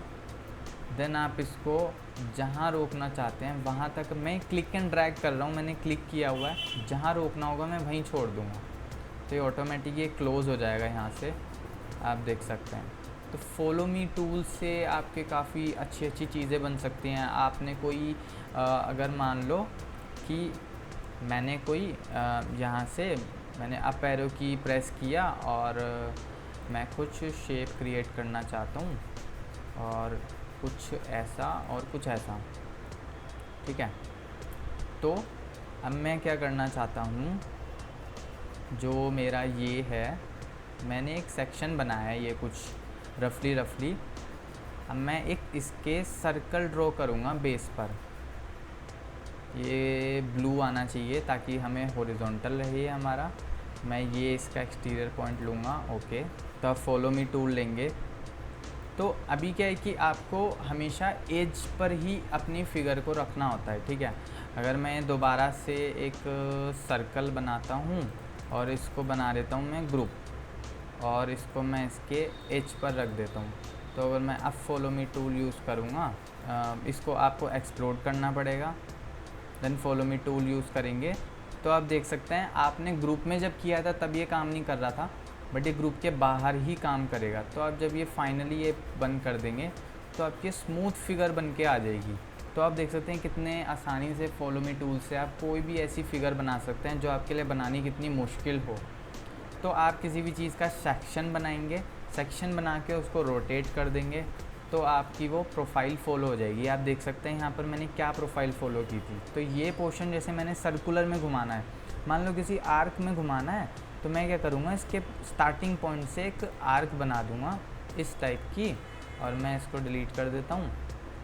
S1: देन आप इसको जहाँ रोकना चाहते हैं वहाँ तक, मैं क्लिक एंड ड्रैग कर रहा हूँ, मैंने क्लिक किया हुआ है, जहाँ रोकना होगा मैं वहीं छोड़ दूँगा, तो ये ऑटोमेटिक ये क्लोज़ हो जाएगा यहाँ से, आप देख सकते हैं। तो फॉलो मी टूल से आपके काफ़ी अच्छी अच्छी चीज़ें बन सकती हैं। आपने कोई अगर मान लो कि मैंने कोई यहाँ से मैंने अप एरो की प्रेस किया और मैं कुछ शेप क्रिएट करना चाहता हूँ और कुछ ऐसा और कुछ ऐसा, ठीक है। तो अब मैं क्या करना चाहता हूँ, जो मेरा ये है, मैंने एक सेक्शन बनाया है ये कुछ रफली। अब मैं एक इसके सर्कल ड्रॉ करूँगा बेस पर, ये ब्लू आना चाहिए ताकि हमें हॉरिजॉन्टल रहे हमारा। मैं ये इसका एक्सटीरियर पॉइंट लूँगा, ओके। तो अब फॉलो मी टूल लेंगे। तो अभी क्या है कि आपको हमेशा एज पर ही अपनी फिगर को रखना होता है, ठीक है। अगर मैं दोबारा से एक सर्कल बनाता हूँ और इसको बना देता हूँ मैं ग्रुप, और इसको मैं इसके एज पर रख देता हूँ, तो अगर मैं अब फॉलो मी टूल यूज़ करूँगा, इसको आपको एक्सप्लोड करना पड़ेगा, then follow me tool use करेंगे। तो आप देख सकते हैं आपने ग्रुप में जब किया था तब ये काम नहीं कर रहा था, बट ये ग्रुप के बाहर ही काम करेगा। तो आप जब ये फाइनली ये बंद कर देंगे तो आपकी स्मूथ फिगर बन के आ जाएगी। तो आप देख सकते हैं कितने आसानी से फॉलो मी टूल से आप कोई भी ऐसी फिगर बना सकते हैं जो आपके लिए बनानी कितनी मुश्किल हो। तो आप किसी भी चीज़ का सेक्शन बनाएंगे, सेक्शन बना के उसको रोटेट कर देंगे तो आपकी वो प्रोफाइल फॉलो हो जाएगी। आप देख सकते हैं यहाँ पर मैंने क्या प्रोफाइल फॉलो की थी। तो ये पोर्शन जैसे मैंने सर्कुलर में घुमाना है, मान लो किसी आर्क में घुमाना है, तो मैं क्या करूँगा, इसके स्टार्टिंग पॉइंट से एक आर्क बना दूँगा इस टाइप की, और मैं इसको डिलीट कर देता हूँ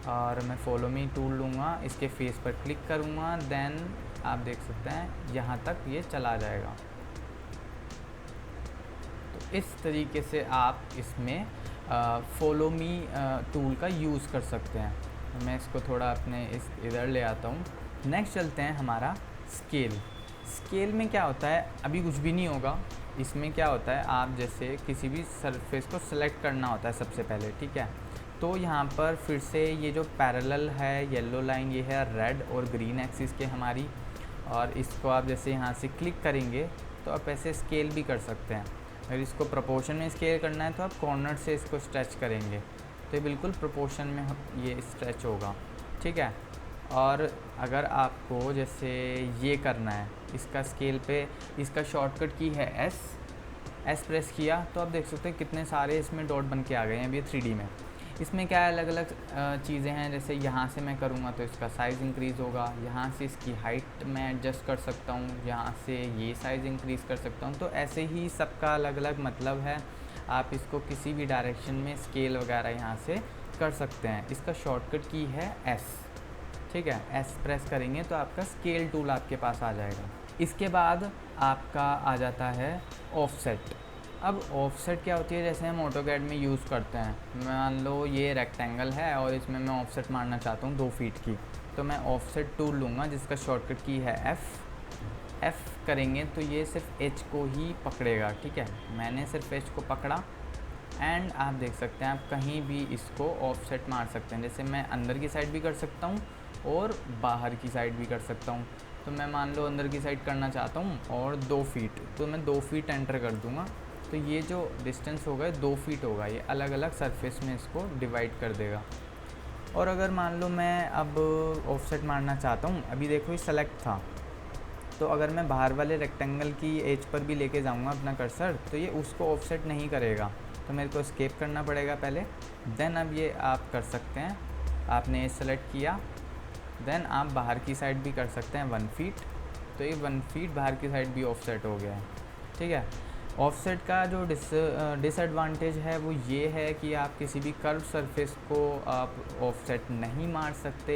S1: और मैं फॉलो मी टूल लूँगा, इसके फेस पर क्लिक करूँगा, देन आप देख सकते हैं यहाँ तक ये चला जाएगा। तो इस तरीके से आप इसमें फॉलो मी टूल का यूज़ कर सकते हैं। तो मैं इसको थोड़ा अपने इधर ले आता हूँ। नेक्स्ट चलते हैं हमारा स्केल। स्केल में क्या होता है, अभी कुछ भी नहीं होगा। इसमें क्या होता है, आप जैसे किसी भी सरफेस को सिलेक्ट करना होता है सबसे पहले, ठीक है। तो यहाँ पर फिर से ये जो पैरेलल है येलो लाइन, ये है रेड और ग्रीन एक्सिस के हमारी, और इसको आप जैसे यहाँ से क्लिक करेंगे तो आप ऐसे स्केल भी कर सकते हैं। अगर इसको प्रोपोर्शन में स्केल करना है तो आप कॉर्नर से इसको स्ट्रेच करेंगे तो ये बिल्कुल प्रोपोर्शन में ये स्ट्रेच होगा, ठीक है। और अगर आपको जैसे ये करना है, इसका स्केल पे इसका शॉर्टकट की है एस प्रेस किया तो आप देख सकते हैं कितने सारे इसमें डॉट बन के आ गए हैं अभी 3D में। इसमें क्या है, अलग अलग चीज़ें हैं। जैसे यहाँ से मैं करूँगा तो इसका साइज़ इंक्रीज़ होगा, यहाँ से इसकी हाइट मैं एडजस्ट कर सकता हूँ, यहाँ से ये साइज़ इंक्रीज़ कर सकता हूँ। तो ऐसे ही सबका अलग अलग मतलब है। आप इसको किसी भी डायरेक्शन में स्केल वगैरह यहाँ से कर सकते हैं। इसका शॉर्टकट की है एस, ठीक है। एस प्रेस करेंगे तो आपका स्केल टूल आपके पास आ जाएगा। इसके बाद आपका आ जाता है ऑफसेट। अब ऑफसेट क्या होती है, जैसे हम ऑटोकैड में यूज़ करते हैं, मान लो ये रेक्टेंगल है और इसमें मैं ऑफसेट मारना चाहता हूँ 2 फीट की, तो मैं ऑफसेट टूल लूँगा जिसका शॉर्टकट की है एफ़ करेंगे तो ये सिर्फ एच को ही पकड़ेगा, ठीक है। मैंने सिर्फ एच को पकड़ा एंड आप देख सकते हैं आप कहीं भी इसको ऑफसेट मार सकते हैं। जैसे मैं अंदर की साइड भी कर सकता हूँ और बाहर की साइड भी कर सकता हूँ। तो मैं मान लो अंदर की साइड करना चाहता हूँ और 2 फीट, तो मैं 2 फीट एंटर कर दूँगा तो ये जो डिस्टेंस होगा 2 फीट होगा। ये अलग अलग सरफेस में इसको डिवाइड कर देगा। और अगर मान लो मैं अब ऑफसेट मारना चाहता हूँ, अभी देखो ये सेलेक्ट था, तो अगर मैं बाहर वाले रेक्टेंगल की एज पर भी लेके जाऊँगा अपना कर्सर तो ये उसको ऑफसेट नहीं करेगा। तो मेरे को एस्केप करना पड़ेगा पहले, देन अब ये आप कर सकते हैं। आपने ये सेलेक्ट किया, देन आप बाहर की साइड भी कर सकते हैं 1 फीट, तो ये 1 फीट बाहर की साइड भी ऑफसेट हो गया है, ठीक है। ऑफसेट का जो डिसएडवांटेज है वो ये है कि आप किसी भी कर्व सरफेस को आप ऑफसेट नहीं मार सकते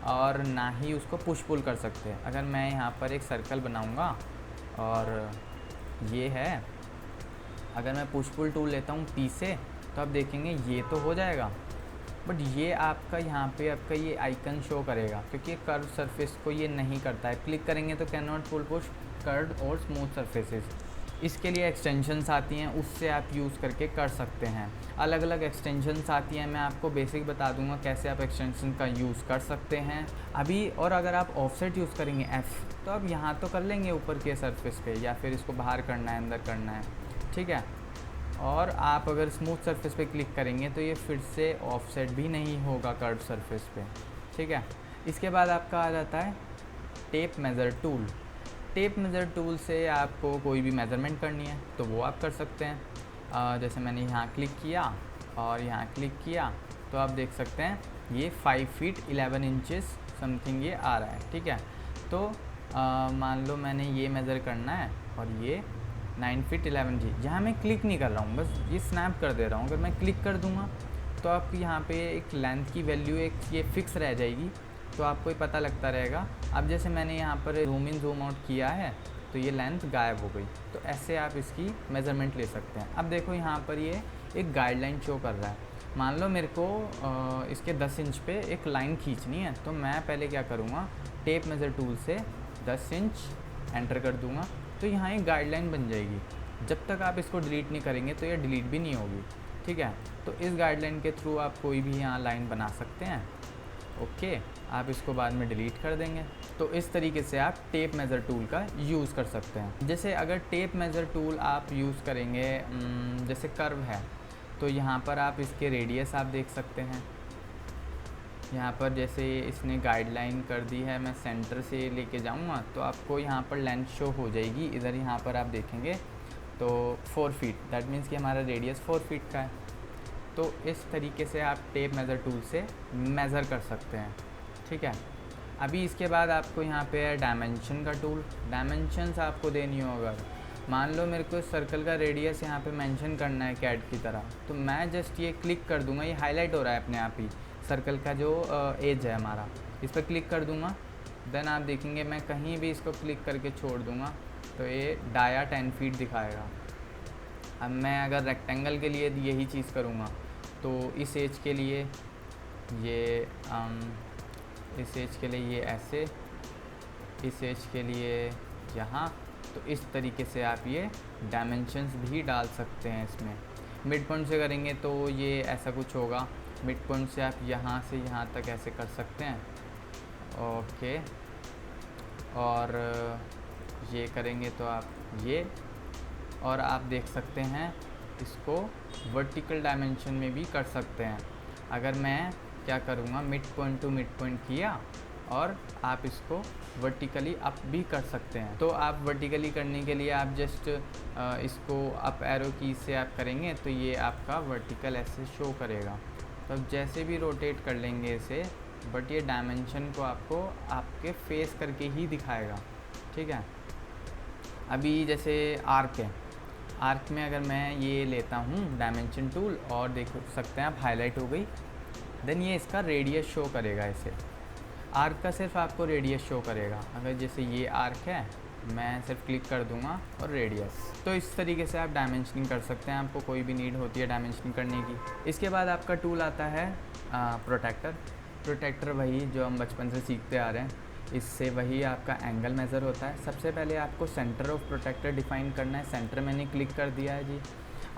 S1: और ना ही उसको पुश पुल कर सकते। अगर मैं यहाँ पर एक सर्कल बनाऊँगा और ये है, अगर मैं पुश पुल टूल लेता हूँ पी से तो आप देखेंगे ये तो हो जाएगा, बट ये आपका यहाँ पे आपका ये आइकन शो करेगा क्योंकि कर्व सरफेस को ये नहीं करता है। क्लिक करेंगे तो can not pull push curved और स्मूथ सरफेसेस। इसके लिए एक्सटेंशंस आती हैं, उससे आप यूज़ करके कर सकते हैं। अलग अलग एक्सटेंशंस आती हैं, मैं आपको बेसिक बता दूंगा कैसे आप एक्सटेंशन का यूज़ कर सकते हैं अभी। और अगर आप ऑफसेट यूज़ करेंगे एफ़ तो आप यहाँ तो कर लेंगे ऊपर के सरफेस पे, या फिर इसको बाहर करना है अंदर करना है, ठीक है। और आप अगर स्मूथ सरफेस पे क्लिक करेंगे तो ये फिर से ऑफसेट भी नहीं होगा कर्व सरफेस पे, ठीक है। इसके बाद आपका आ जाता है tape measure tool. Tape measure tool से आपको कोई भी मेज़रमेंट करनी है तो वो आप कर सकते हैं। जैसे मैंने यहाँ क्लिक किया और यहाँ क्लिक किया तो आप देख सकते हैं ये 5 फीट 11 इंचेस समथिंग ये आ रहा है, ठीक है। तो मान लो मैंने ये मेज़र करना है और ये 9 फीट 11 जी, यहाँ मैं क्लिक नहीं कर रहा हूँ, बस ये स्नैप कर दे रहा हूँ। अगर मैं क्लिक कर दूँगा तो आपको यहाँ पे एक लेंथ की वैल्यू एक ये फ़िक्स रह जाएगी, तो आपको ही पता लगता रहेगा। अब जैसे मैंने यहाँ पर जूम इन जूम आउट किया है तो ये लेंथ गायब हो गई। तो ऐसे आप इसकी मेज़रमेंट ले सकते हैं। अब देखो यहाँ पर ये एक गाइडलाइन शो कर रहा है। मान लो मेरे को इसके 10 इंच पे एक लाइन खींचनी है, तो मैं पहले क्या करूँगा, टेप मेज़र टूल से 10 इंच एंटर कर दूँगा तो यहाँ एक गाइडलाइन बन जाएगी। जब तक आप इसको डिलीट नहीं करेंगे तो ये डिलीट भी नहीं होगी, ठीक है। तो इस गाइडलाइन के थ्रू आप कोई भी यहाँ लाइन बना सकते हैं, ओके। आप इसको बाद में डिलीट कर देंगे। तो इस तरीके से आप टेप मेज़र टूल का यूज़ कर सकते हैं। जैसे अगर टेप मेज़र टूल आप यूज़ करेंगे, जैसे कर्व है तो यहाँ पर आप इसके रेडियस आप देख सकते हैं, यहाँ पर जैसे इसने गाइडलाइन कर दी है, मैं सेंटर से लेके जाऊँगा तो आपको यहाँ पर लेंथ शो हो जाएगी। इधर यहाँ पर आप देखेंगे तो 4 फीट, दैट मीन्स कि हमारा रेडियस 4 फीट का है। तो इस तरीके से आप टेप मेज़र टूल से मेज़र कर सकते हैं, ठीक है। अभी इसके बाद आपको यहाँ पे है डायमेंशन का टूल। डायमेंशंस आपको देनी हो, अगर मान लो मेरे को सर्कल का रेडियस यहाँ पे मेंशन करना है कैड की तरह, तो मैं जस्ट ये क्लिक कर दूँगा, ये हाईलाइट हो रहा है अपने आप ही सर्कल का जो एज है हमारा, इस पर क्लिक कर दूँगा। देन आप देखेंगे मैं कहीं भी इसको क्लिक करके छोड़ दूँगा तो ये डाया 10 फीट दिखाएगा। अब मैं अगर रेक्टेंगल के लिए यही चीज़ करूँगा तो इस एज के लिए ये इस एज के लिए ये ऐसे, इस एज के लिए यहाँ, तो इस तरीके से आप ये डायमेंशंस भी डाल सकते हैं इसमें। मिड पॉइंट से करेंगे तो ये ऐसा कुछ होगा, मिड पॉइंट से आप यहाँ से यहाँ तक ऐसे कर सकते हैं, ओके। और ये करेंगे तो आप ये, और आप देख सकते हैं इसको वर्टिकल डायमेंशन में भी कर सकते हैं। अगर मैं क्या करूँगा, mid point two mid point किया और आप इसको वर्टिकली अप भी कर सकते हैं। तो आप वर्टिकली करने के लिए आप जस्ट इसको अप एरो की से आप करेंगे तो ये आपका वर्टिकल ऐसे शो करेगा। तो अब जैसे भी रोटेट कर लेंगे इसे, बट ये डायमेंशन को आपको आपके फेस करके ही दिखाएगा, ठीक है। अभी जैसे आर्क है, आर्क में अगर मैं ये लेता हूँ डायमेंशन टूल और देख सकते हैं आप हाईलाइट हो गई, देन ये इसका रेडियस शो करेगा। इसे आर्क का सिर्फ आपको रेडियस शो करेगा। अगर जैसे ये आर्क है, मैं सिर्फ क्लिक कर दूंगा और रेडियस। तो इस तरीके से आप डायमेंशनिंग कर सकते हैं, आपको कोई भी नीड होती है डायमेंशनिंग करने की। इसके बाद आपका टूल आता है प्रोटेक्टर। प्रोटेक्टर वही जो हम बचपन से सीखते आ रहे हैं, इससे वही आपका एंगल मेज़र होता है। सबसे पहले आपको सेंटर ऑफ प्रोटेक्टर डिफ़ाइन करना है, सेंटर मैंने क्लिक कर दिया है जी।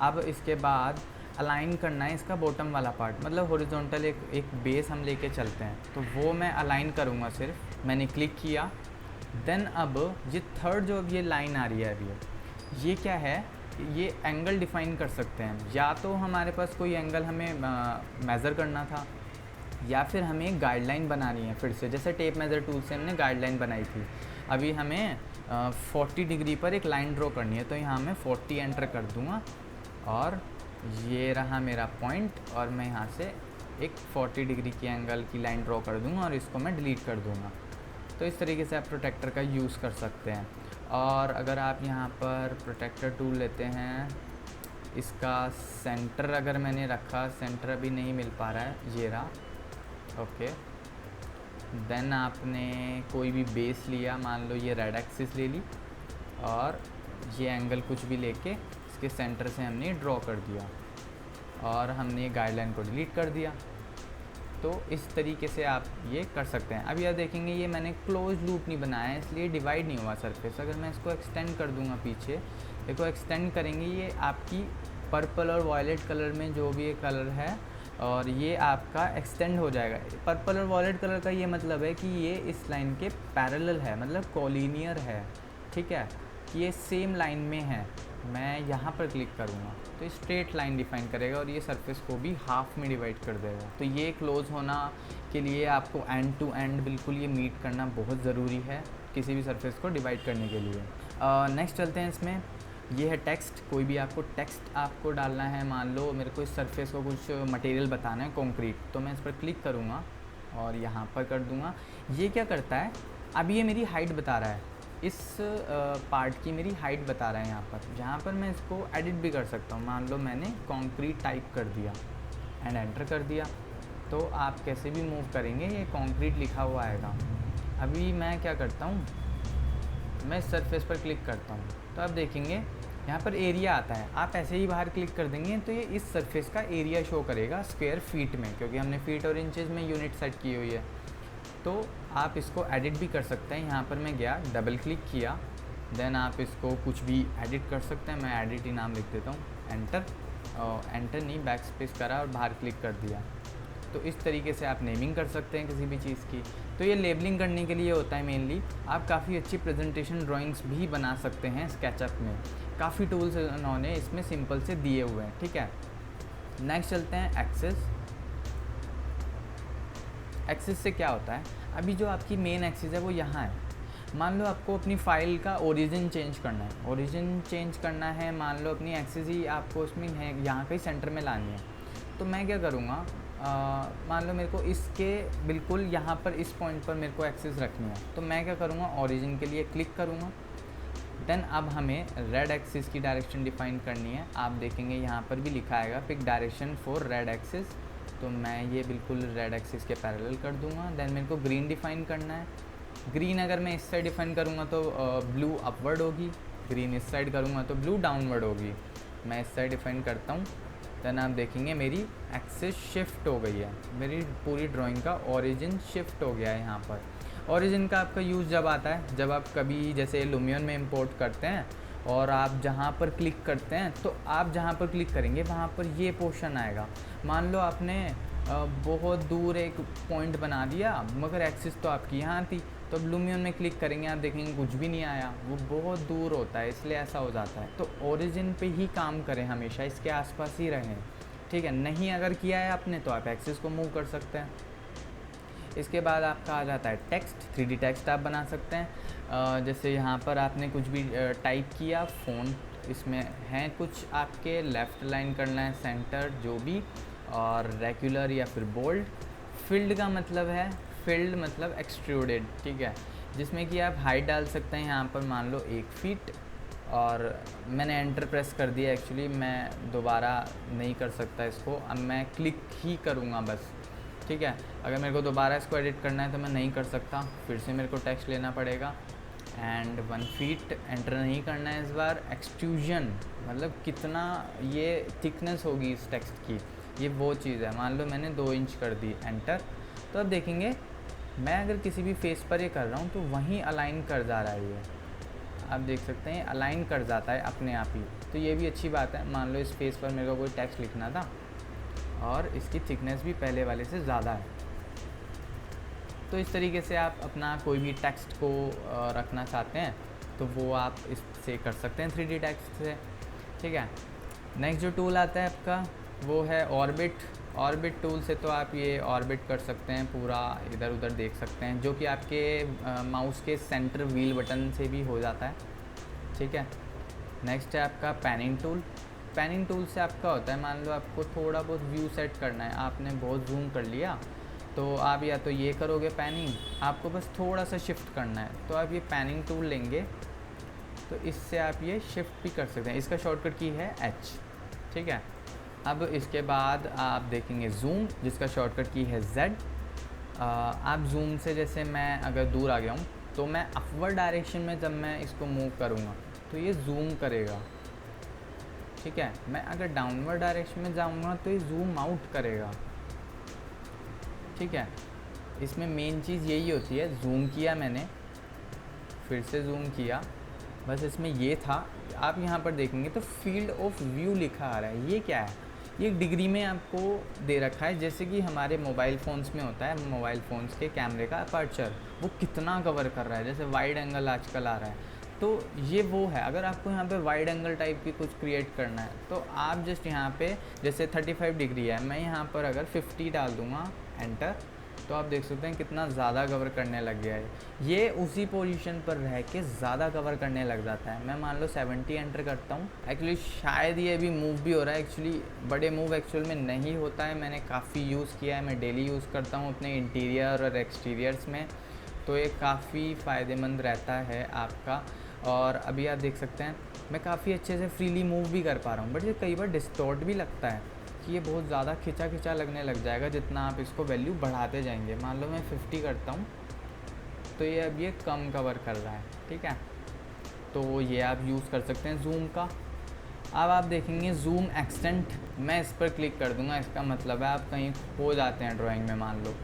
S1: अब इसके बाद अलाइन करना है इसका बॉटम वाला पार्ट, मतलब हॉरिजॉन्टल एक बेस हम लेके चलते हैं, तो वो मैं अलाइन करूँगा सिर्फ। मैंने क्लिक किया, देन अब ये थर्ड जो अब ये लाइन आ रही है अभी, ये क्या है, ये एंगल डिफ़ाइन कर सकते हैं। या तो हमारे पास कोई एंगल हमें मेज़र करना था, या फिर हमें एक गाइडलाइन बनानी है फिर से, जैसे टेप मेज़र टूल से हमने गाइडलाइन बनाई थी। अभी हमें 40 डिग्री पर एक लाइन ड्रॉ करनी है, तो यहाँ मैं 40 एंटर कर दूँगा और ये रहा मेरा पॉइंट, और मैं यहाँ से एक 40 डिग्री की एंगल की लाइन ड्रॉ कर दूँगा और इसको मैं डिलीट कर दूँगा। तो इस तरीके से आप प्रोटेक्टर का यूज़ कर सकते हैं। और अगर आप यहाँ पर प्रोटेक्टर टूल लेते हैं, इसका सेंटर अगर मैंने रखा, सेंटर अभी नहीं मिल पा रहा है, ये रहा, ओके। देन आपने कोई भी बेस लिया, मान लो ये रेड एक्सिस ले ली, और ये एंगल कुछ भी लेके इसके सेंटर से हमने ड्रॉ कर दिया और हमने गाइडलाइन को डिलीट कर दिया। तो इस तरीके से आप ये कर सकते हैं। अब यह देखेंगे ये मैंने क्लोज लूप नहीं बनाया है, इसलिए डिवाइड नहीं हुआ सरफेस। अगर मैं इसको एक्सटेंड कर दूंगा पीछे, देखो एक्सटेंड करेंगे, ये आपकी पर्पल और वॉयलेट कलर में जो भी ये कलर है, और ये आपका एक्सटेंड हो जाएगा। पर्पल और वॉयलेट कलर का ये मतलब है कि ये इस लाइन के पैरेलल है, मतलब कोलिनियर है, ठीक है, ये सेम लाइन में है। मैं यहाँ पर क्लिक करूँगा तो स्ट्रेट लाइन डिफाइन करेगा और ये सरफेस को भी हाफ में डिवाइड कर देगा। तो ये क्लोज होना के लिए आपको एंड टू एंड बिल्कुल ये मीट करना बहुत ज़रूरी है किसी भी सरफेस को डिवाइड करने के लिए। नेक्स्ट चलते हैं, इसमें ये है टेक्स्ट। कोई भी आपको टेक्स्ट आपको डालना है, मान लो मेरे को इस सरफेस को कुछ मटेरियल बताना है, कंक्रीट, तो मैं इस पर क्लिक करूँगा और यहाँ पर कर दूँगा। ये क्या करता है, अब ये मेरी हाइट बता रहा है, इस पार्ट की मेरी हाइट बता रहा है यहाँ पर, जहाँ पर मैं इसको एडिट भी कर सकता हूँ। मान लो मैंने कंक्रीट टाइप कर दिया एंड एंटर कर दिया, तो आप कैसे भी मूव करेंगे ये कंक्रीट लिखा हुआ आएगा। अभी मैं क्या करता हूँ, मैं इस सरफेस पर क्लिक करता हूँ, तो आप देखेंगे यहाँ पर एरिया आता है। आप ऐसे ही बाहर क्लिक कर देंगे तो ये इस सरफेस का एरिया शो करेगा स्क्वायर फीट में, क्योंकि हमने फीट और इंचेस में यूनिट सेट की हुई है। तो आप इसको एडिट भी कर सकते हैं। यहाँ पर मैं गया, डबल क्लिक किया, देन आप इसको कुछ भी एडिट कर सकते हैं। मैं एडिट ही नाम लिख देता हूँ, एंटर, एंटर नहीं बैक स्पेस करा और बाहर क्लिक कर दिया। तो इस तरीके से आप नेमिंग कर सकते हैं किसी भी चीज़ की। तो ये लेबलिंग करने के लिए होता है मेनली। आप काफ़ी अच्छी प्रेजेंटेशन ड्राइंग्स भी बना सकते हैं स्केचअप में, काफ़ी टूल्स उन्होंने इसमें सिंपल से दिए हुए हैं, ठीक है। नेक्स्ट चलते हैं एक्सेस। एक्सिस से क्या होता है, अभी जो आपकी मेन एक्सिस है वो यहाँ है। मान लो आपको अपनी फ़ाइल का ओरिजिन चेंज करना है, मान लो अपनी एक्सिस ही आपको उसमें है यहाँ कहीं सेंटर में लानी है। तो मैं क्या करूँगा, मान लो मेरे को इसके बिल्कुल यहाँ पर इस पॉइंट पर मेरे को एक्सिस रखनी है, तो मैं क्या करूँगा, ओरिजिन के लिए क्लिक करूँगा। देन अब हमें रेड एक्सिस की डायरेक्शन डिफ़ाइन करनी है। आप देखेंगे यहाँ पर भी लिखा आएगा pick direction for red axis, तो मैं ये बिल्कुल रेड एक्सिस के पैरेलल कर दूँगा। देन मेरे को ग्रीन डिफ़ाइन करना है। ग्रीन अगर मैं इस साइड डिफ़ाइन करूँगा तो ब्लू अपवर्ड होगी, ग्रीन इस साइड करूँगा तो ब्लू डाउनवर्ड होगी। मैं इस साइड डिफ़ाइन करता हूँ। देन आप देखेंगे मेरी एक्सिस शिफ्ट हो गई है, मेरी पूरी ड्राइंग का ओरिजिन शिफ्ट हो गया है यहाँ पर। ओरिजिन का आपका यूज़ जब आता है, जब आप कभी जैसे लुमियन में इंपोर्ट करते हैं और आप जहाँ पर क्लिक करते हैं, तो आप जहाँ पर क्लिक करेंगे वहाँ पर ये पोर्शन आएगा। मान लो आपने बहुत दूर एक पॉइंट बना दिया, मगर एक्सिस तो आपकी यहाँ थी, तो अब लुमियन में क्लिक करेंगे आप देखेंगे कुछ भी नहीं आया, वो बहुत दूर होता है, इसलिए ऐसा हो जाता है। तो ओरिजिन पे ही काम करें, हमेशा इसके आसपास ही रहें, ठीक है। नहीं अगर किया है आपने तो आप एक्सिस को मूव कर सकते हैं। इसके बाद आपका आ जाता है टेक्स्ट, 3D टेक्स्ट आप बना सकते हैं। जैसे यहाँ पर आपने कुछ भी टाइप किया, फ़ॉन्ट इसमें हैं कुछ आपके, लेफ़्ट लाइन करना है, सेंटर जो भी, और रेगुलर या फिर बोल्ड। फील्ड का मतलब है, फील्ड मतलब एक्सट्रूडेड, ठीक है, जिसमें कि आप हाइट डाल सकते हैं यहाँ पर मान लो 1 फीट, और मैंने एंटर प्रेस कर दिया। एक्चुअली मैं दोबारा नहीं कर सकता इसको, अब मैं क्लिक ही करूँगा बस, ठीक है। अगर मेरे को दोबारा इसको एडिट करना है तो मैं नहीं कर सकता, फिर से मेरे को टेक्स्ट लेना पड़ेगा। एंड 1 फीट एंटर नहीं करना है इस बार। एक्सट्रूजन मतलब कितना ये थिकनेस होगी इस टेक्स्ट की, ये वो चीज़ है। मान लो मैंने 2 इंच कर दी, एंटर। तो अब देखेंगे मैं अगर किसी भी फेस पर ये कर रहा हूँ तो वहीं अलाइन कर जा रहा है ये, आप देख सकते हैं अलाइन कर जाता है अपने आप ही, तो ये भी अच्छी बात है। मान लो इस फेस पर मेरे को कोई टेक्स्ट लिखना था और इसकी थिकनेस भी पहले वाले से ज़्यादा है, तो इस तरीके से आप अपना कोई भी टेक्स्ट को रखना चाहते हैं तो वो आप इससे कर सकते हैं 3D टेक्स्ट से, ठीक है। नेक्स्ट जो टूल आता है आपका वो है ऑर्बिट। ऑर्बिट टूल से तो आप ये ऑर्बिट कर सकते हैं, पूरा इधर उधर देख सकते हैं, जो कि आपके माउस के सेंटर व्हील बटन से भी हो जाता है, ठीक है। नेक्स्ट है आपका पैनिंग टूल। पैनिंग टूल से आपका होता है, मान लो आपको थोड़ा बहुत व्यू सेट करना है, आपने बहुत जूम कर लिया, तो आप या तो ये करोगे पैनिंग, आपको बस थोड़ा सा शिफ्ट करना है, तो आप ये पैनिंग टूल लेंगे, तो इससे आप ये शिफ्ट भी कर सकते हैं। इसका शॉर्टकट की है H, ठीक है। अब इसके बाद आप देखेंगे जूम, जिसका शॉर्टकट की है Z। आप जूम से जैसे मैं अगर दूर आ गया हूँ तो मैं अपवर्ड डायरेक्शन में जब मैं इसको मूव करूँगा तो ये जूम करेगा, ठीक है। मैं अगर डाउनवर्ड डायरेक्शन में जाऊँगा तो ये जूम आउट करेगा, ठीक है। इसमें मेन चीज़ यही होती है, जूम किया मैंने, फिर से जूम किया, बस इसमें ये था। आप यहाँ पर देखेंगे तो फील्ड ऑफ व्यू लिखा आ रहा है, ये क्या है, ये डिग्री में आपको दे रखा है, जैसे कि हमारे मोबाइल फ़ोन्स में होता है, मोबाइल फ़ोन्स के कैमरे का अपर्चर वो कितना कवर कर रहा है, जैसे वाइड एंगल आजकल आ रहा है, तो ये वो है। अगर आपको यहाँ पे वाइड एंगल टाइप की कुछ क्रिएट करना है तो आप जस्ट यहाँ पे जैसे 35 डिग्री है, मैं यहाँ पर अगर 50 डाल दूँगा, एंटर, तो आप देख सकते हैं कितना ज़्यादा कवर करने लग गया है। ये उसी पोजीशन पर रह के ज़्यादा कवर करने लग जाता है। मैं मान लो 70 एंटर करता हूँ, एक्चुअली शायद ये अभी मूव भी हो रहा है, एक्चुअली बड़े मूव एक्चुअल में नहीं होता है, मैंने काफ़ी यूज़ किया है, मैं डेली यूज़ करता हूँ अपने इंटीरियर और एक्सटीरियर्स में, तो ये काफ़ी फ़ायदेमंद रहता है आपका। और अभी आप देख सकते हैं मैं काफ़ी अच्छे से फ्रीली मूव भी कर पा रहा हूँ, बट ये कई बार डिस्टॉर्ट भी लगता है कि ये बहुत ज़्यादा खिंचा खिंचा लगने लग जाएगा जितना आप इसको वैल्यू बढ़ाते जाएंगे। मान लो मैं 50 करता हूँ तो ये अब ये कम कवर कर रहा है, ठीक है। तो ये आप यूज़ कर सकते हैं जूम का। अब आप देखेंगे जूम एक्सटेंट, मैं इस पर क्लिक कर दूँगा, इसका मतलब है आप कहीं खो जाते हैं ड्राइंग में। मान लो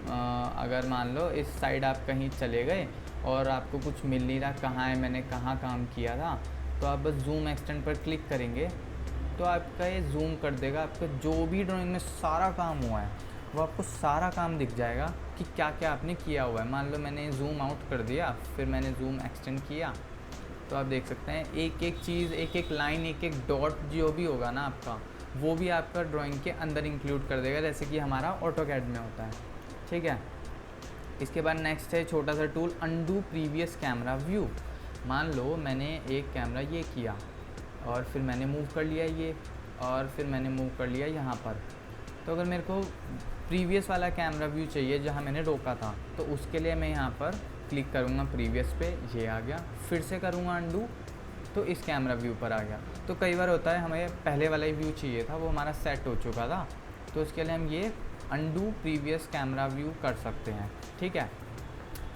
S1: अगर मान लो इस साइड आप कहीं चले गए और आपको कुछ मिल नहीं रहा, कहाँ है, मैंने कहाँ काम किया था, तो आप बस जूम एक्सटेंट पर क्लिक करेंगे तो आपका ये जूम कर देगा, आपका जो भी ड्राइंग में सारा काम हुआ है वो आपको सारा काम दिख जाएगा कि क्या क्या आपने किया हुआ है। मान लो मैंने जूम आउट कर दिया, फिर मैंने जूम एक्सटेंड किया, तो आप देख सकते हैं एक एक चीज़, एक एक लाइन, एक एक डॉट जो भी होगा ना आपका, वो भी आपका ड्राइंग के अंदर इंक्लूड कर देगा, जैसे कि हमारा ऑटोकैड में होता है, ठीक है। इसके बाद नेक्स्ट है छोटा सा tool, undo previous camera view. मान लो मैंने एक कैमरा ये किया और फिर मैंने मूव कर लिया ये, और फिर मैंने मूव कर लिया यहाँ पर। तो अगर मेरे को प्रीवियस वाला कैमरा व्यू चाहिए जहाँ मैंने रोका था, तो उसके लिए मैं यहाँ पर क्लिक करूँगा प्रीवियस पे, ये आ गया। फिर से करूँगा अनडू, तो इस कैमरा व्यू पर आ गया। तो कई बार होता है हमें पहले वाला ही व्यू चाहिए था, वो हमारा सेट हो चुका था, तो उसके लिए हम ये अनडू प्रीवियस कैमरा व्यू कर सकते हैं। ठीक है।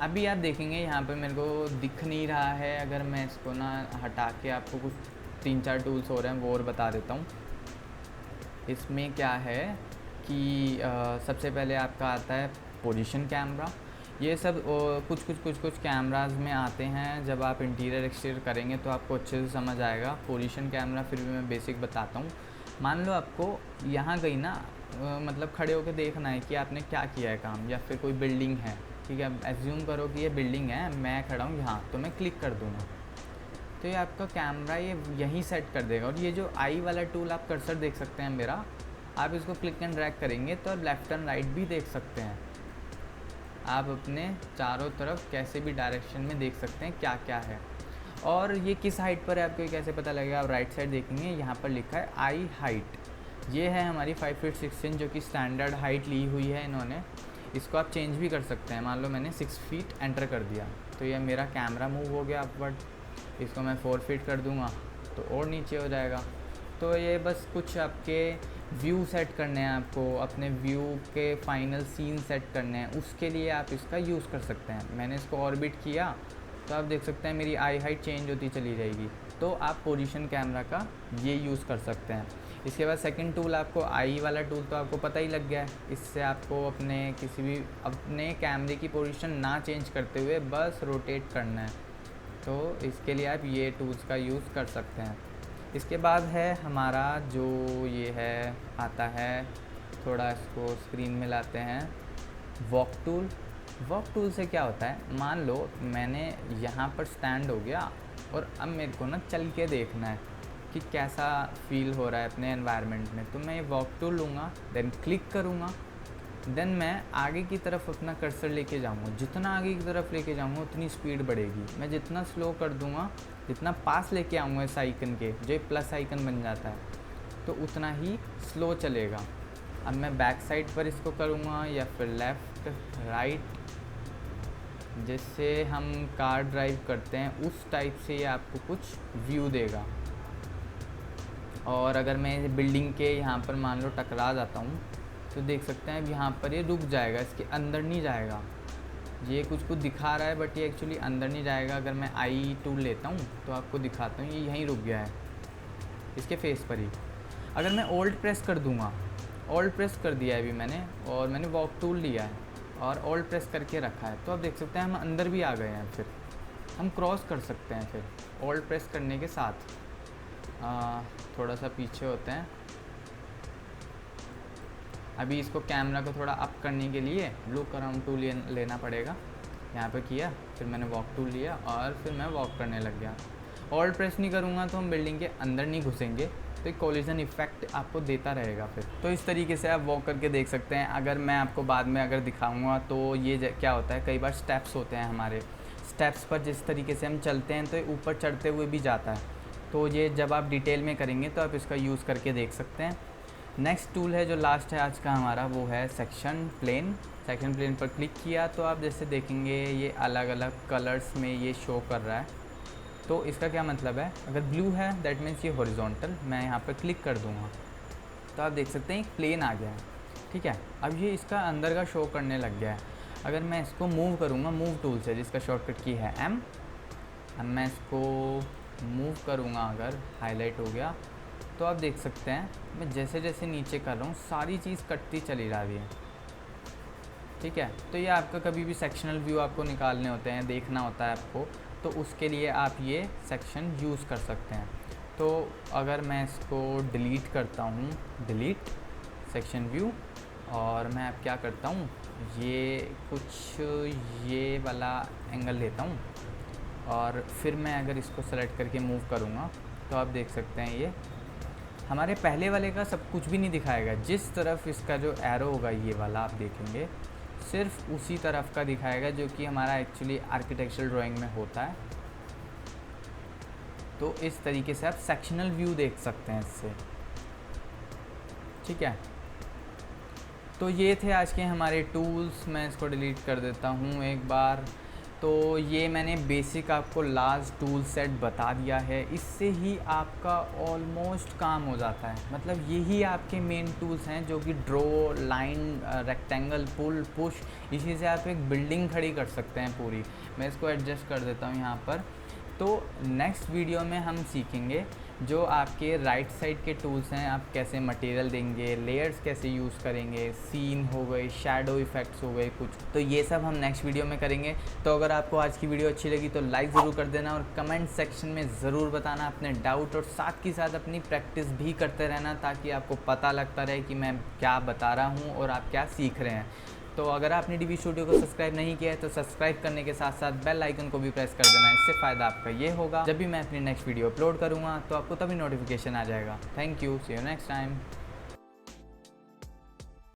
S1: अभी आप देखेंगे यहाँ पे मेरे को दिख नहीं रहा है, अगर मैं इसको ना हटा के आपको कुछ 3-4 टूल्स हो रहे हैं वो और बता देता हूँ। इसमें क्या है कि सबसे पहले आपका आता है पोजीशन कैमरा। ये सब कुछ कैमराज में आते हैं, जब आप इंटीरियर एक्सटीरियर करेंगे तो आपको अच्छे से समझ आएगा। पोजीशन कैमरा फिर भी मैं बेसिक बताता हूँ। मान लो आपको यहाँ गई ना, मतलब खड़े होकर देखना है कि आपने क्या किया है काम, या फिर कोई बिल्डिंग है, ठीक है, एज्यूम करो कि ये बिल्डिंग है, मैं खड़ा हूँ यहाँ, तो मैं क्लिक कर दूँगा तो ये आपका कैमरा ये यहीं सेट कर देगा। और ये जो आई वाला टूल आप कर्सर देख सकते हैं मेरा, आप इसको क्लिक एंड ड्रैग करेंगे तो आप लेफ़्ट एंड राइट भी देख सकते हैं। आप अपने चारों तरफ कैसे भी डायरेक्शन में देख सकते हैं क्या क्या है। और ये किस हाइट पर है आपको कैसे पता लगेगा, आप राइट साइड देखेंगे यहाँ पर लिखा है आई हाइट। ये है हमारी 5 फीट 6 इंच जो कि स्टैंडर्ड हाइट ली हुई है इन्होंने। इसको आप चेंज भी कर सकते हैं। मान लो मैंने 6 फीट एंटर कर दिया तो ये मेरा कैमरा मूव हो गया अपवर्ड। इसको मैं 4 फीट कर दूंगा तो और नीचे हो जाएगा। तो ये बस कुछ आपके व्यू सेट करने हैं, आपको अपने व्यू के फाइनल सीन सेट करने हैं, उसके लिए आप इसका यूज़ कर सकते हैं। मैंने इसको ऑर्बिट किया तो आप देख सकते हैं मेरी आई हाइट चेंज होती चली जाएगी। तो आप पोजीशन कैमरा का ये यूज़ कर सकते हैं। इसके बाद सेकंड टूल आपको आई वाला टूल तो आपको पता ही लग गया है। इससे आपको अपने कैमरे की पोजीशन ना चेंज करते हुए बस रोटेट करना है, तो इसके लिए आप ये टूल्स का यूज़ कर सकते हैं। इसके बाद है हमारा जो ये है आता है, थोड़ा इसको स्क्रीन में लाते हैं, वॉक टूल। वॉक टूल से क्या होता है, मान लो मैंने यहाँ पर स्टैंड हो गया और अब मेरे को ना चल के देखना है कि कैसा फील हो रहा है अपने एनवायरनमेंट में। तो मैं ये वॉक टूल लूँगा, देन क्लिक करूँगा, देन मैं आगे की तरफ अपना कर्सर लेके जाऊँगा। जितना आगे की तरफ लेके जाऊँगा उतनी स्पीड बढ़ेगी। मैं जितना स्लो कर दूँगा, जितना पास लेके आऊँगा इस आइकन के, जो प्लस आइकन बन जाता है, तो उतना ही स्लो चलेगा। अब मैं बैक साइड पर इसको करूँगा या फिर लेफ़्ट राइट, जिससे हम कार ड्राइव करते हैं उस टाइप से ये आपको कुछ व्यू देगा। और अगर मैं बिल्डिंग के यहाँ पर मान लो टकरा जाता हूँ तो देख सकते हैं अब यहाँ पर ये रुक जाएगा, इसके अंदर नहीं जाएगा। ये कुछ दिखा रहा है बट ये एक्चुअली अंदर नहीं जाएगा। अगर मैं आई टूल लेता हूँ तो आपको दिखाता हूँ, ये यहीं रुक गया है इसके फेस पर ही। अगर मैं ओल्ड प्रेस कर दूँगा, ओल्ड प्रेस कर दिया है अभी मैंने, और मैंने वॉक टूल लिया है और ओल्ड प्रेस करके रखा है, तो आप देख सकते हैं हम अंदर भी आ गए हैं। फिर हम क्रॉस कर सकते हैं फिर ओल्ड प्रेस करने के साथ। थोड़ा सा पीछे होते हैं। अभी इसको कैमरा को थोड़ा अप करने के लिए लुक अराउंड टूल लेना पड़ेगा। यहाँ पे किया, फिर मैंने वॉक टूल लिया और फिर मैं वॉक करने लग गया। ओल्ड प्रेस नहीं करूँगा तो हम बिल्डिंग के अंदर नहीं घुसेंगे, तो एक कोलिजन इफेक्ट आपको देता रहेगा फिर। तो इस तरीके से आप वॉक करके देख सकते हैं। अगर मैं आपको बाद में अगर दिखाऊंगा तो ये क्या होता है, कई बार स्टेप्स होते हैं हमारे, स्टेप्स पर जिस तरीके से हम चलते हैं तो ये ऊपर चढ़ते हुए भी जाता है। तो ये जब आप डिटेल में करेंगे तो आप इसका यूज़ करके देख सकते हैं। नेक्स्ट टूल है जो लास्ट है आज का हमारा, वो है सेक्शन प्लेन। सेक्शन प्लेन पर क्लिक किया तो आप जैसे देखेंगे ये अलग अलग कलर्स में ये शो कर रहा है। तो इसका क्या मतलब है, अगर ब्लू है दैट मीन्स ये हॉरिजॉन्टल, मैं यहाँ पर क्लिक कर दूँगा तो आप देख सकते हैं एक प्लेन आ गया है। ठीक है, अब ये इसका अंदर का शो करने लग गया है। अगर मैं इसको मूव करूँगा, मूव टूल से, जिसका शॉर्टकट की है M, अब मैं इसको मूव करूँगा, अगर हाईलाइट हो गया तो आप देख सकते हैं मैं जैसे जैसे नीचे कर रहा हूँ सारी चीज़ कटती चली जा रही है। ठीक है, तो ये आपका कभी भी सेक्शनल व्यू आपको निकालने होते हैं, देखना होता है आपको, तो उसके लिए आप ये सेक्शन यूज़ कर सकते हैं। तो अगर मैं इसको डिलीट करता हूँ, डिलीट सेक्शन व्यू, और मैं अब क्या करता हूँ, ये कुछ ये वाला एंगल लेता हूँ और फिर मैं अगर इसको सेलेक्ट करके मूव करूँगा तो आप देख सकते हैं ये हमारे पहले वाले का सब कुछ भी नहीं दिखाएगा। जिस तरफ इसका जो एरो होगा ये वाला आप देखेंगे, सिर्फ उसी तरफ का दिखाएगा जो कि हमारा एक्चुअली आर्किटेक्चरल ड्राइंग में होता है। तो इस तरीके से आप सेक्शनल व्यू देख सकते हैं इससे, ठीक है। तो ये थे आज के हमारे टूल्स। मैं इसको डिलीट कर देता हूँ एक बार। तो ये मैंने बेसिक आपको लार्ज टूल सेट बता दिया है, इससे ही आपका ऑलमोस्ट काम हो जाता है। मतलब यही आपके मेन टूल्स हैं जो कि ड्रॉ, लाइन, रेक्टेंगल, पुल, पुश, इसी से आप एक बिल्डिंग खड़ी कर सकते हैं पूरी। मैं इसको एडजस्ट कर देता हूँ यहाँ पर। तो नेक्स्ट वीडियो में हम सीखेंगे जो आपके राइट साइड के टूल्स हैं, आप कैसे मटेरियल देंगे, लेयर्स कैसे यूज़ करेंगे, सीन हो गए, शैडो इफ़ेक्ट्स हो गए कुछ, तो ये सब हम नेक्स्ट वीडियो में करेंगे। तो अगर आपको आज की वीडियो अच्छी लगी तो लाइक ज़रूर कर देना और कमेंट सेक्शन में ज़रूर बताना अपने डाउट, और साथ ही साथ अपनी प्रैक्टिस भी करते रहना ताकि आपको पता लगता रहे कि मैं क्या बता रहा हूँ और आप क्या सीख रहे हैं। तो अगर आपने DB स्टूडियो को सब्सक्राइब नहीं किया है तो सब्सक्राइब करने के साथ साथ बेल आइकन को भी प्रेस कर देना। इससे फ़ायदा आपका ये होगा, जब भी मैं अपनी नेक्स्ट वीडियो अपलोड करूँगा तो आपको तभी नोटिफिकेशन आ जाएगा। Thank you, see you next time.